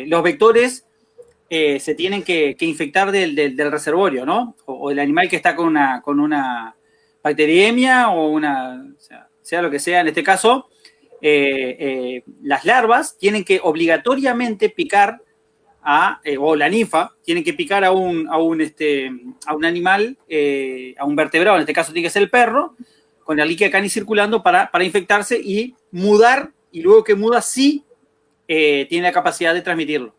Los vectores se tienen que infectar del reservorio, ¿no? O el animal que está con una bacteriemia o sea lo que sea. En este caso, las larvas tienen que obligatoriamente picar o la ninfa, tienen que picar a un animal, a un vertebrado, en este caso tiene que ser el perro, con la líquida canis circulando para infectarse y mudar, y luego que muda sí tiene la capacidad de transmitirlo.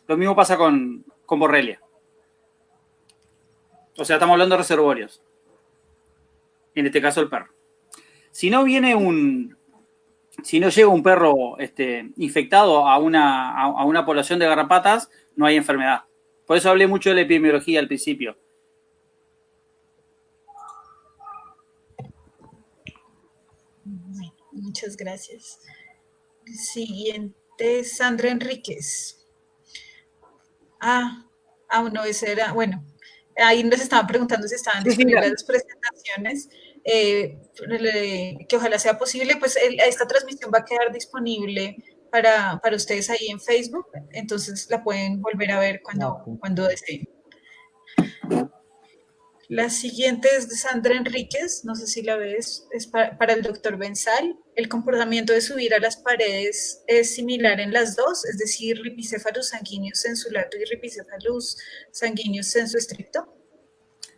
Lo mismo pasa con Borrelia. O sea, estamos hablando de reservorios. En este caso el perro. Si no llega un perro infectado a una población de garrapatas, no hay enfermedad. Por eso hablé mucho de la epidemiología al principio. Bueno, muchas gracias. Siguiente, Sandra Enríquez. No, ese era, bueno, ahí nos estaban preguntando si estaban disponibles las presentaciones, que ojalá sea posible, pues esta transmisión va a quedar disponible para ustedes ahí en Facebook, entonces la pueden volver a ver cuando deseen. La siguiente es de Sandra Enríquez, no sé si la ves, es para el doctor Benzal. El comportamiento de subir a las paredes es similar en las dos, es decir, Ripicephalus sanguineus sensulato y Ripicephalus sanguineus sensu stricto.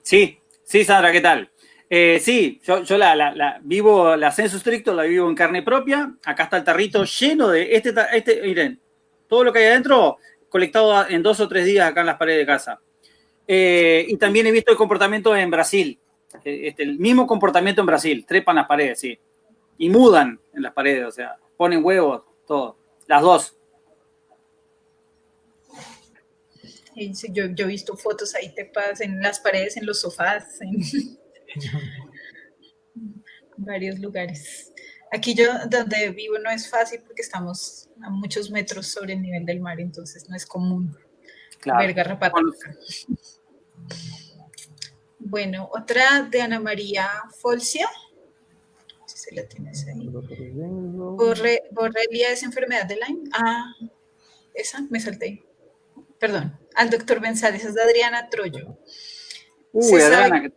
Sí, Sandra, ¿qué tal? Sí, yo la vivo, la sensu stricto la vivo en carne propia. Acá está el tarrito lleno de miren, todo lo que hay adentro colectado en 2 o 3 días acá en las paredes de casa. Y también he visto el comportamiento en Brasil, el mismo comportamiento en Brasil, trepan las paredes, sí, y mudan en las paredes, o sea, ponen huevos, todo, las dos. Sí, yo he visto fotos ahí tepadas en las paredes, en los sofás, en varios lugares. Aquí yo donde vivo no es fácil porque estamos a muchos metros sobre el nivel del mar, entonces no es común ver garrapatas. Bueno, otra de Ana María Folcia. No sé si la tienes ahí. Borrelia es enfermedad de Lyme. Esa me salté. Perdón, al doctor Benzal, esa es de Adriana Troyo. Adriana.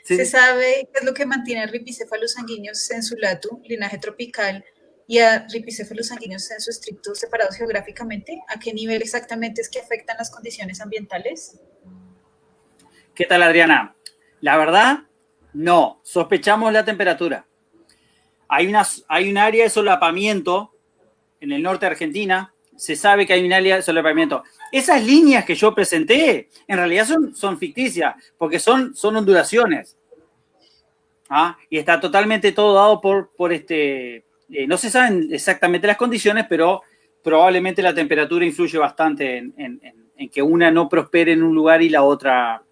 Se sabe qué es lo que mantiene a Ripicephalus sanguineus sensu lato, linaje tropical, y a Ripicephalus sanguineus sensu stricto separados geográficamente. ¿A qué nivel exactamente es que afectan las condiciones ambientales? ¿Qué tal, Adriana? La verdad, no. Sospechamos la temperatura. Hay un área de solapamiento en el norte de Argentina. Se sabe que hay un área de solapamiento. Esas líneas que yo presenté, en realidad son ficticias, porque son ondulaciones. Y está totalmente todo dado por no se saben exactamente las condiciones, pero probablemente la temperatura influye bastante en que una no prospere en un lugar y la otra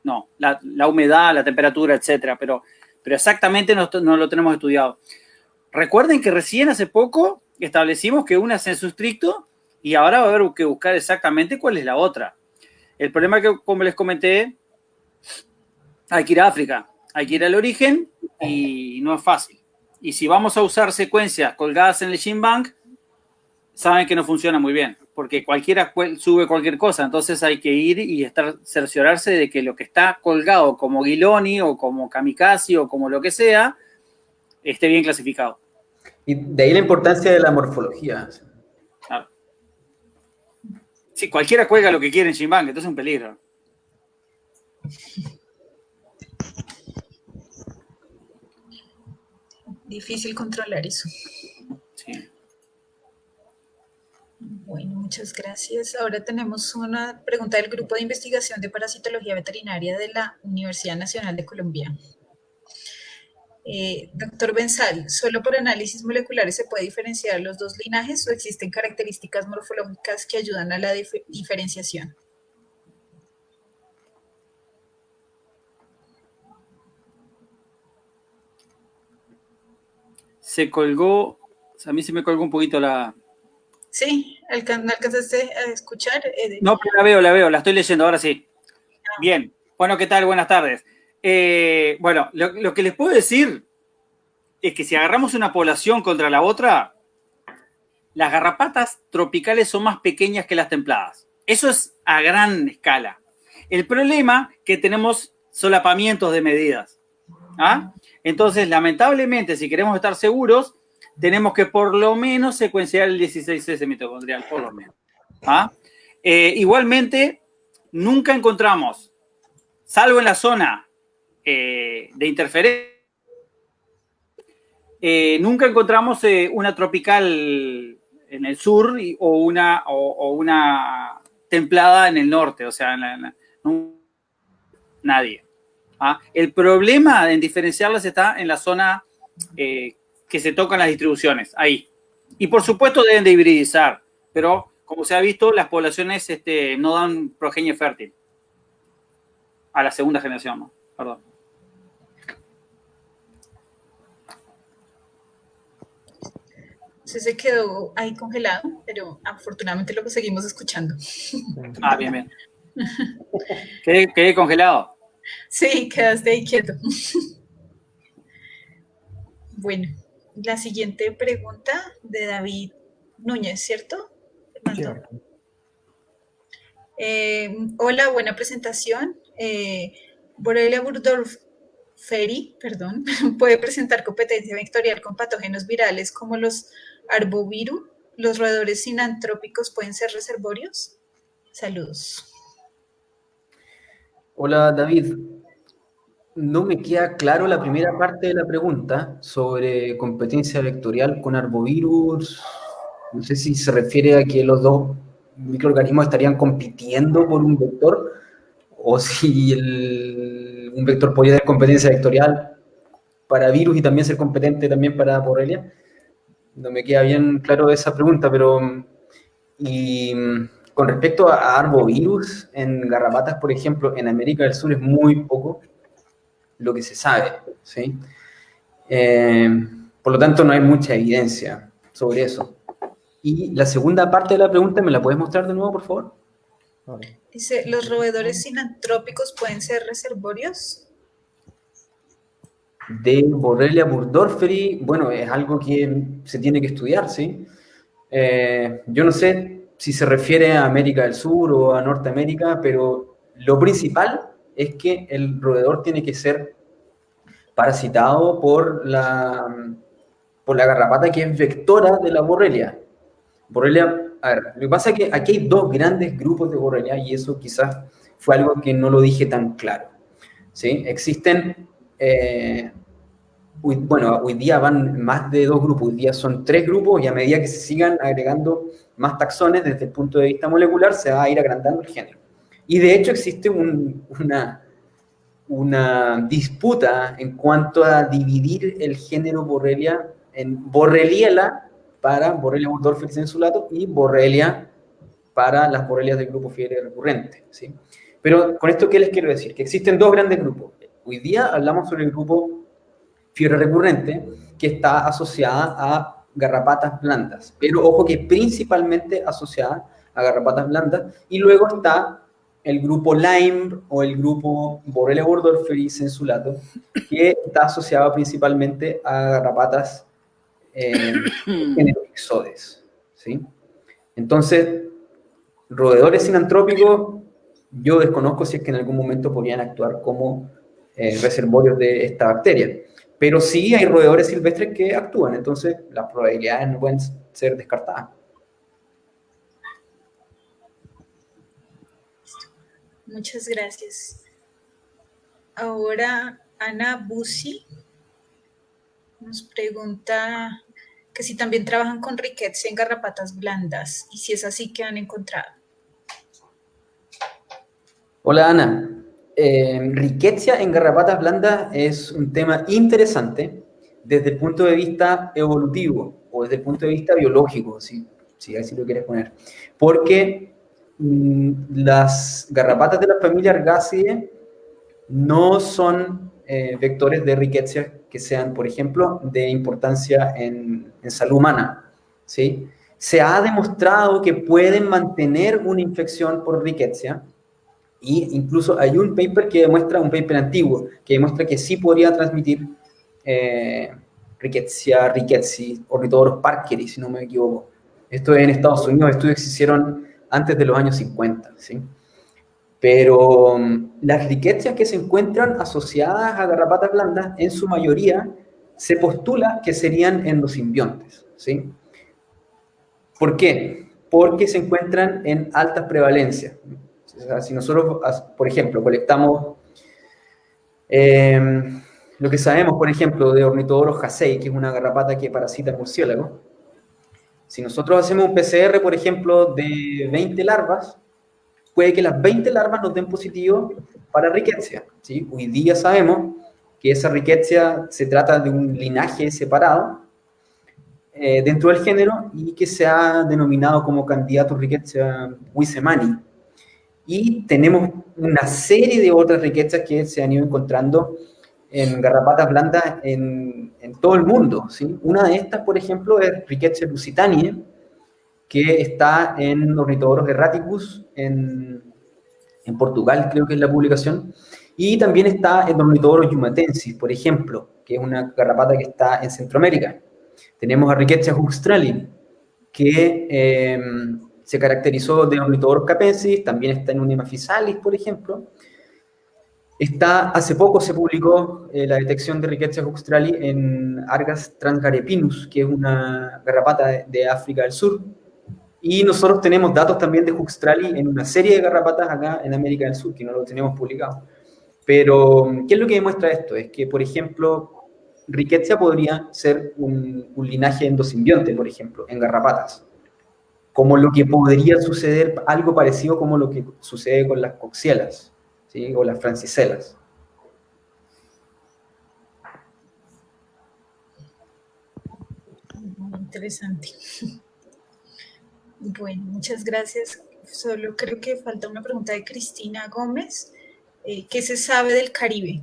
no. La humedad, la temperatura, etcétera. Pero exactamente no lo tenemos estudiado. Recuerden que recién hace poco establecimos que una es sensu stricto y ahora va a haber que buscar exactamente cuál es la otra. El problema es que, como les comenté, hay que ir a África, hay que ir al origen y no es fácil. Y si vamos a usar secuencias colgadas en el GenBank, saben que no funciona muy bien, porque cualquiera sube cualquier cosa, entonces hay que ir y cerciorarse de que lo que está colgado como Guiloni o como Kamikaze o como lo que sea, esté bien clasificado. Y de ahí la importancia de la morfología. Claro. Sí, cualquiera cuelga lo que quiere en GenBank, entonces es un peligro. Difícil controlar eso. Sí. Bueno, muchas gracias. Ahora tenemos una pregunta del Grupo de Investigación de Parasitología Veterinaria de la Universidad Nacional de Colombia. Doctor Benzal, ¿solo por análisis moleculares se puede diferenciar los dos linajes o existen características morfológicas que ayudan a la diferenciación? Se colgó, a mí se me colgó un poquito la... Sí, ¿no alcanzaste a escuchar? No, pero la veo, la estoy leyendo, ahora sí. Bien, bueno, ¿qué tal? Buenas tardes. Bueno, lo que les puedo decir es que si agarramos una población contra la otra, las garrapatas tropicales son más pequeñas que las templadas. Eso es a gran escala. El problema es que tenemos solapamientos de medidas. Entonces, lamentablemente, si queremos estar seguros, tenemos que por lo menos secuenciar el 16S mitocondrial, por lo menos. ¿Ah? Igualmente, nunca encontramos, salvo en la zona de interferencia, nunca encontramos una tropical en el sur o una templada en el norte, o sea, nadie. ¿Ah? El problema en diferenciarlas está en la zona que se tocan las distribuciones, ahí. Y por supuesto deben de hibridizar, pero como se ha visto, las poblaciones no dan progenie fértil a la segunda generación, ¿no? Perdón. Se quedó ahí congelado, pero afortunadamente lo seguimos escuchando. Ah, bien, bien. Quedé congelado. Sí, quedaste ahí quieto. Bueno, la siguiente pregunta de David Núñez, ¿cierto? Cierto. Hola, buena presentación. Borrelia burgdorferi, perdón, puede presentar competencia vectorial con patógenos virales como los arbovirus. ¿Los roedores sinantrópicos pueden ser reservorios? Saludos. Hola David, no me queda claro la primera parte de la pregunta sobre competencia vectorial con arbovirus. No sé si se refiere a que los dos microorganismos estarían compitiendo por un vector o si un vector podría tener competencia vectorial para virus y también ser competente también para Borrelia. No me queda bien claro esa pregunta, pero con respecto a arbovirus en garrapatas, por ejemplo, en América del Sur es muy poco lo que se sabe, ¿sí? Por lo tanto, no hay mucha evidencia sobre eso. Y la segunda parte de la pregunta, ¿me la puedes mostrar de nuevo, por favor? Dice, ¿los roedores sinantrópicos pueden ser reservorios? De Borrelia burgdorferi, bueno, es algo que se tiene que estudiar, ¿sí? Yo no sé si se refiere a América del Sur o a Norteamérica, pero lo principal es que el roedor tiene que ser parasitado por la garrapata que es vectora de la Borrelia. Borrelia, a ver, lo que pasa es que aquí hay dos grandes grupos de Borrelia y eso quizás fue algo que no lo dije tan claro, ¿sí? Existen, hoy día van más de dos grupos, hoy día son tres grupos y a medida que se sigan agregando más taxones desde el punto de vista molecular se va a ir agrandando el género. Y de hecho existe una disputa en cuanto a dividir el género Borrelia en Borreliella para Borrelia burgdorferi sensulato y Borrelia para las borrelias del grupo fiebre recurrente, ¿sí? Pero con esto, ¿qué les quiero decir? Que existen dos grandes grupos. Hoy día hablamos sobre el grupo fiebre recurrente, que está asociada a garrapatas blandas, pero ojo que principalmente asociada a garrapatas blandas, y luego está el grupo Lyme o el grupo Borrelia burgdorferi sensulato, que está asociado principalmente a garrapatas género Ixodes, ¿sí? Entonces, roedores sinantrópicos, yo desconozco si es que en algún momento podrían actuar como reservorios de esta bacteria, pero sí hay roedores silvestres que actúan, entonces las probabilidades no pueden ser descartadas. Muchas gracias. Ahora Ana Busi nos pregunta que si también trabajan con Rickettsia en garrapatas blandas y si es así, ¿qué han encontrado? Hola Ana, Rickettsia en garrapatas blandas es un tema interesante desde el punto de vista evolutivo o desde el punto de vista biológico, si así lo quieres poner, porque las garrapatas de la familia Ergacidae no son vectores de Rickettsia que sean, por ejemplo, de importancia en salud humana, ¿sí? Se ha demostrado que pueden mantener una infección por Rickettsia y incluso hay un paper que demuestra, un paper antiguo, que demuestra que sí podría transmitir Rickettsia, Rickettsii, Ornithoborus parkeri, si no me equivoco. Esto es en Estados Unidos, estudios que se hicieron antes de los años 50, ¿sí? Pero las Rickettsias que se encuentran asociadas a garrapatas blandas, en su mayoría, se postula que serían endosimbiontes, ¿sí? ¿Por qué? porque se encuentran en altas prevalencias. O sea, si nosotros, por ejemplo, colectamos lo que sabemos, por ejemplo, de Ornithodoros hasei, que es una garrapata que parasita el murciélago, si nosotros hacemos un PCR, por ejemplo, de 20 larvas, puede que las 20 larvas nos den positivo para Rickettsia, ¿sí? Hoy día sabemos que esa Rickettsia se trata de un linaje separado dentro del género y que se ha denominado como candidato Rickettsia wisemani. Y tenemos una serie de otras Rickettsia que se han ido encontrando en garrapatas blandas en todo el mundo, ¿sí? Una de estas, por ejemplo, es Rickettsia lusitaniae, que está en Ornithodoros erraticus, en Portugal, creo que es la publicación, y también está en Ornithodoros yumatensis, por ejemplo, que es una garrapata que está en Centroamérica. Tenemos a Rickettsia huxtrali, que se caracterizó de Ornithodoros capensis, también está en Unima physalis, por ejemplo. Hace poco se publicó la detección de Rickettsia huxtrali en Argas transgarepinus, que es una garrapata de África del Sur. Y nosotros tenemos datos también de huxtrali en una serie de garrapatas acá en América del Sur, que no lo tenemos publicado. Pero, ¿qué es lo que demuestra esto? Es que, por ejemplo, Rickettsia podría ser un linaje endosimbionte, por ejemplo, en garrapatas. Como lo que podría suceder, algo parecido como lo que sucede con las coxielas, ¿sí? O las franciselas. Muy interesante. Bueno, muchas gracias. Solo creo que falta una pregunta de Cristina Gómez. ¿Qué se sabe del Caribe?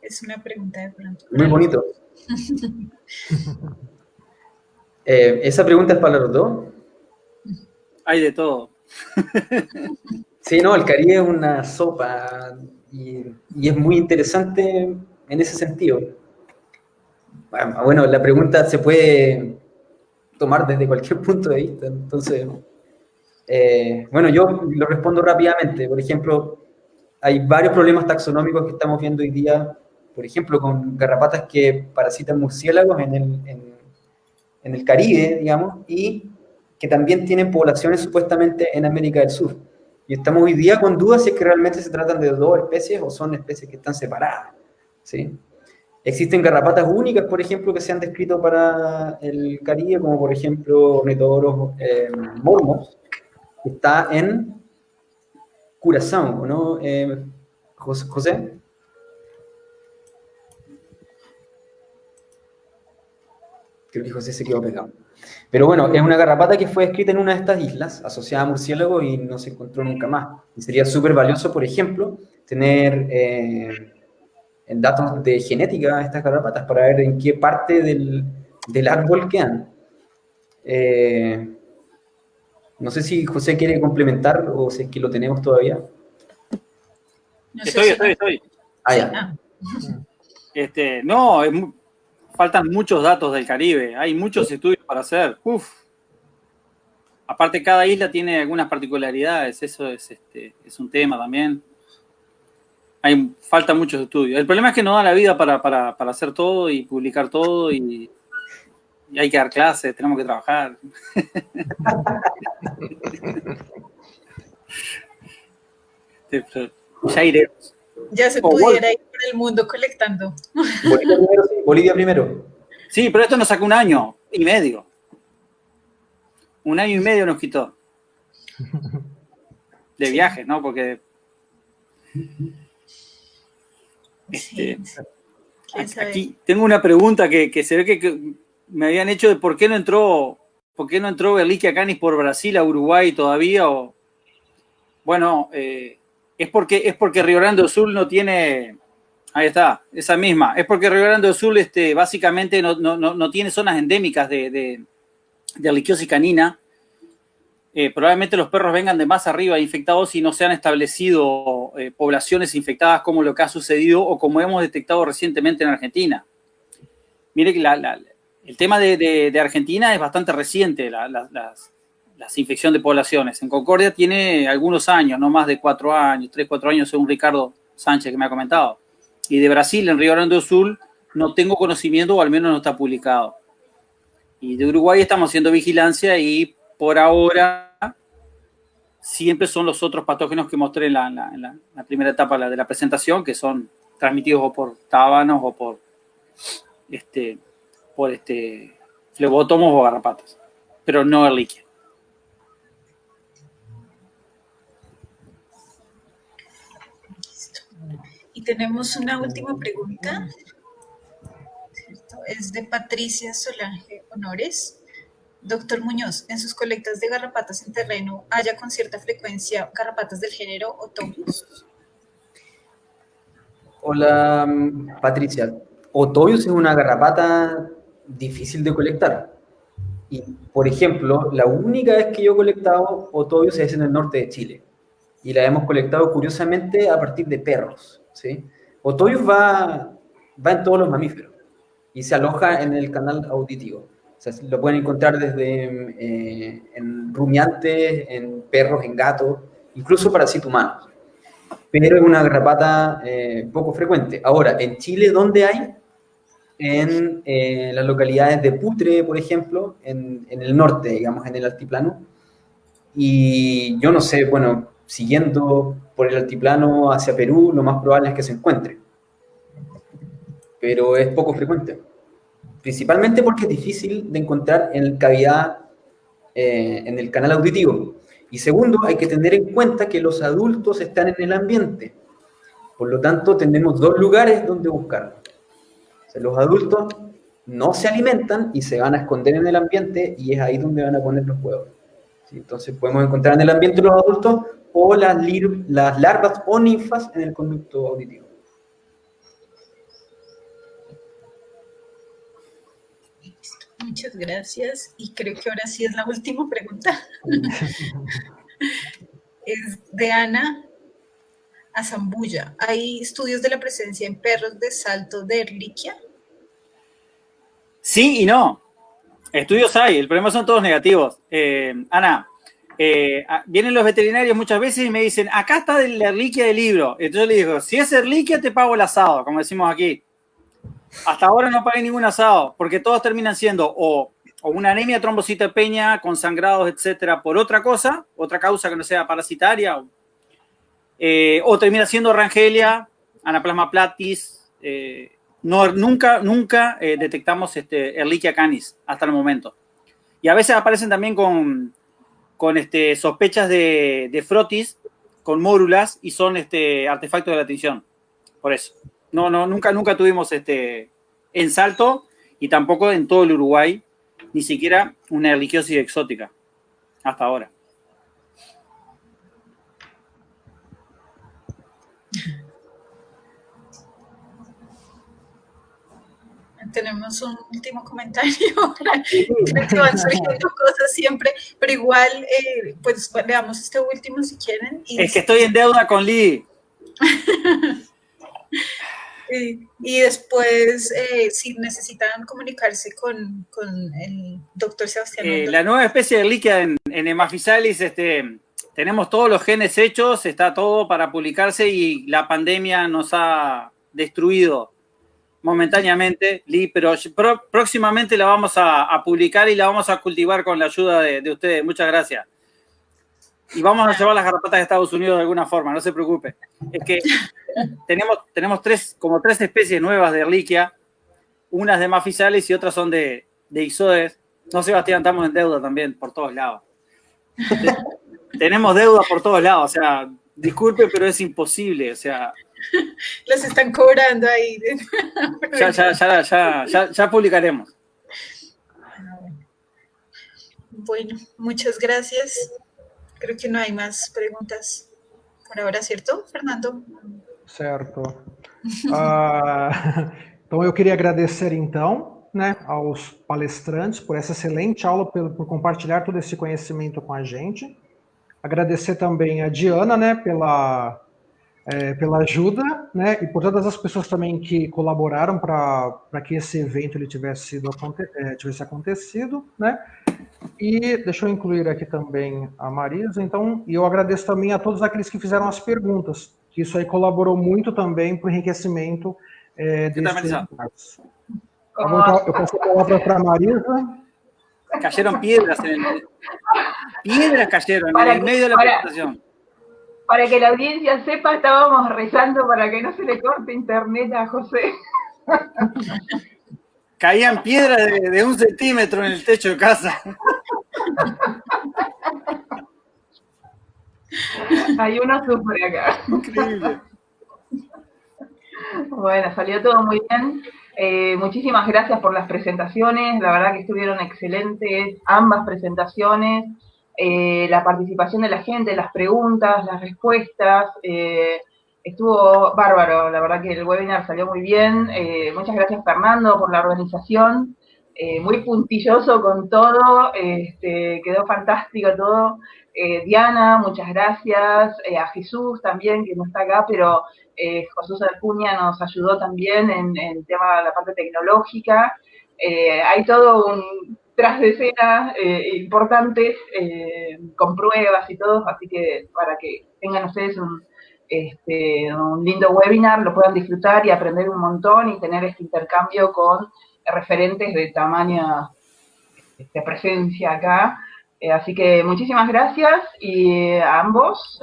Es una pregunta de pronto. Muy bonito. ¿Esa pregunta es para los dos? Hay de todo. Sí, no, el Caribe es una sopa y es muy interesante en ese sentido. Bueno, la pregunta se puede tomar desde cualquier punto de vista, entonces, bueno, yo lo respondo rápidamente. Por ejemplo, hay varios problemas taxonómicos que estamos viendo hoy día, por ejemplo, con garrapatas que parasitan murciélagos en el Caribe, digamos, y que también tienen poblaciones supuestamente en América del Sur. Y estamos hoy día con dudas si es que realmente se tratan de dos especies o son especies que están separadas, ¿sí? Existen garrapatas únicas, por ejemplo, que se han descrito para el Caribe, como por ejemplo Ornithodoros mormos, que está en Curazao, ¿no? José. Creo que José se quedó pegado. Pero bueno, es una garrapata que fue descrita en una de estas islas, asociada a murciélagos, y no se encontró nunca más. Y sería súper valioso, por ejemplo, tener datos de genética de estas garrapatas para ver en qué parte del árbol quedan. No sé si José quiere complementar o si es que lo tenemos todavía. No sé Estoy. Ah, ya. No, faltan muchos datos del Caribe. Hay muchos estudios para hacer. Aparte, cada isla tiene algunas particularidades. Eso es un tema también. Faltan muchos estudios. El problema es que no da la vida para hacer todo y publicar todo y hay que dar clases, tenemos que trabajar. Ya iremos. Ya se pudiera ir por el mundo colectando. Bolivia primero, sí. Bolivia primero. Sí, pero esto nos sacó 1 año y medio. 1 año y medio nos quitó. De viajes, ¿no? Porque... aquí tengo una pregunta que se ve que me habían hecho de por qué no entró Ehrlichia canis por Brasil a Uruguay todavía. Bueno, es porque Río Grande do Sul no tiene... Ahí está, esa misma. Es porque Río Grande do Sul básicamente no tiene zonas endémicas de Ehrlichiosis canina. Probablemente los perros vengan de más arriba infectados y no se han establecido poblaciones infectadas como lo que ha sucedido o como hemos detectado recientemente en Argentina. Mire que el tema de Argentina es bastante reciente, las infección de poblaciones. En Concordia tiene algunos años, no más de 4 años, 3, 4 años, según Ricardo Sánchez que me ha comentado. Y de Brasil, en Río Grande do Sul, no tengo conocimiento o al menos no está publicado. Y de Uruguay estamos haciendo vigilancia y por ahora siempre son los otros patógenos que mostré en la primera etapa de la presentación, que son transmitidos o por tábanos o por flebótomos o garrapatas, pero no Ehrlichia. Y tenemos una última pregunta. Es de Patricia Solange Honores. Doctor Muñoz, en sus colectas de garrapatas en terreno, ¿haya con cierta frecuencia garrapatas del género Otobius? Hola, Patricia. Otobius es una garrapata difícil de colectar. Y, por ejemplo, la única vez que yo he colectado Otobius es en el norte de Chile. Y la hemos colectado, curiosamente, a partir de perros, ¿sí? Otobius va en todos los mamíferos y se aloja en el canal auditivo. O sea, lo pueden encontrar desde en rumiantes, en perros, en gatos, incluso parásitos humanos. Pero es una garrapata poco frecuente. Ahora, en Chile, ¿dónde hay? En las localidades de Putre, por ejemplo, en el norte, digamos, en el altiplano. Y yo no sé, bueno, siguiendo por el altiplano hacia Perú, lo más probable es que se encuentre. Pero es poco frecuente. Principalmente porque es difícil de encontrar en cavidad, en el canal auditivo. Y segundo, hay que tener en cuenta que los adultos están en el ambiente. Por lo tanto, tenemos dos lugares donde buscarlo. O sea, los adultos no se alimentan y se van a esconder en el ambiente y es ahí donde van a poner los huevos. ¿Sí? Entonces podemos encontrar en el ambiente los adultos o las larvas o ninfas en el conducto auditivo. Muchas gracias. Y creo que ahora sí es la última pregunta. Es de Ana Azambulla. ¿Hay estudios de la presencia en perros de salto de Ehrlichia? Sí y no. Estudios hay, el problema son todos negativos. Ana, vienen los veterinarios muchas veces y me dicen, acá está la Ehrlichia del libro. Entonces yo le digo, si es Ehrlichia te pago el asado, como decimos aquí. Hasta ahora no pagué ningún asado, porque todos terminan siendo o una anemia trombocitopenia con sangrados, etcétera, por otra cosa, otra causa que no sea parasitaria, o termina siendo Rangelia, Anaplasma platis. Nunca detectamos Ehrlichia canis hasta el momento. Y a veces aparecen también con sospechas de frotis, con mórulas, y son artefactos de la tinción. Por eso. Nunca tuvimos en Salto y tampoco en todo el Uruguay, ni siquiera una ehrlichiosis exótica, hasta ahora. Tenemos un último comentario. Creo que van surgiendo cosas siempre, pero igual, pues veamos este último si quieren. Es que estoy en deuda con Lee. Y después, si necesitan comunicarse con el doctor Sebastián. La nueva especie de Ehrlichia en Hemaphysalis, tenemos todos los genes hechos, está todo para publicarse y la pandemia nos ha destruido momentáneamente, Lee, pero próximamente la vamos a publicar y la vamos a cultivar con la ayuda de ustedes. Muchas gracias. Y vamos a llevar las garrapatas de Estados Unidos de alguna forma, no se preocupe. Es que tenemos como tres especies nuevas de Ehrlichia, unas de Hemaphysalis y otras son de Ixodes. No, Sebastián, estamos en deuda también por todos lados. Tenemos deuda por todos lados, o sea, disculpe, pero es imposible, o sea... Los están cobrando ahí. Ya publicaremos. Bueno, muchas gracias. Creo que no hay más preguntas por ahora, ¿cierto, Fernando? Certo. Então, eu queria agradecer, então, né, aos palestrantes por essa excelente aula, por compartilhar todo esse conhecimento com a gente. Agradecer também a Diana, né, pela ajuda, né, e por todas as pessoas também que colaboraram para que esse evento ele tivesse acontecido, né. E deixa eu incluir aqui também a Marisa, então, e eu agradeço também a todos aqueles que fizeram as perguntas, que isso aí colaborou muito também para o enriquecimento desses debates. Eu passo a palavra para a Marisa. Cayeron piedras piedras cayeron en el medio de la presentación. Para que la audiencia sepa, estábamos rezando para que no se le corte internet a José. Caían piedras de 1 centímetro en el techo de casa. Hay uno sufre acá. Increíble. Bueno, salió todo muy bien. Muchísimas gracias por las presentaciones. La verdad que estuvieron excelentes ambas presentaciones. La participación de la gente, las preguntas, las respuestas. Estuvo bárbaro. La verdad que el webinar salió muy bien. Muchas gracias, Fernando, por la organización. Muy puntilloso con todo. Quedó fantástico todo. Diana, muchas gracias. A Jesús también, que no está acá, pero Jesús Acuña nos ayudó también en el tema de la parte tecnológica. Hay todo un tras de escena importante con pruebas y todo, así que para que tengan ustedes un lindo webinar, lo puedan disfrutar y aprender un montón y tener este intercambio con referentes de tamaña de presencia acá. Así que muchísimas gracias a ambos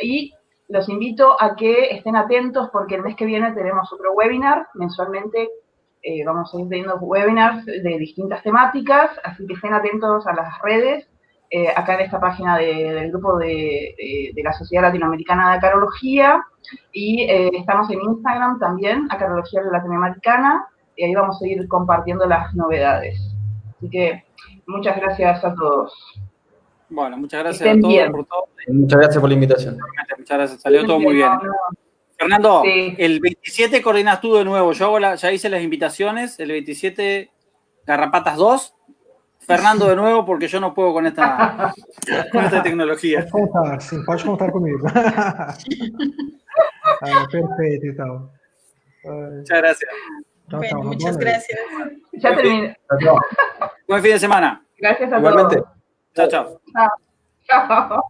y los invito a que estén atentos porque el mes que viene tenemos otro webinar. Mensualmente vamos a ir teniendo webinars de distintas temáticas, así que estén atentos a las redes. Acá en esta página del grupo de la Sociedad Latinoamericana de Acarología y estamos en Instagram también, Acarología Latinoamericana, y ahí vamos a ir compartiendo las novedades. Así que muchas gracias a todos. Bueno, muchas gracias a todos por todo. Muchas gracias por la invitación. Muchas gracias, salió todo muy bien. Fernando, sí. El 27 coordinas tú de nuevo. Yo ya hice las invitaciones. El 27, Garrapatas 2. Fernando de nuevo, porque yo no puedo con esta tecnología. Pode contar, sim, pode contar comigo. Perfeito, então. Muchas gracias. Tchau, Bueno, tchau. muchas gracias. Ya terminé. Chao. Buen fin de semana. Gracias a Igualmente. todos. Chao, chao. Chao.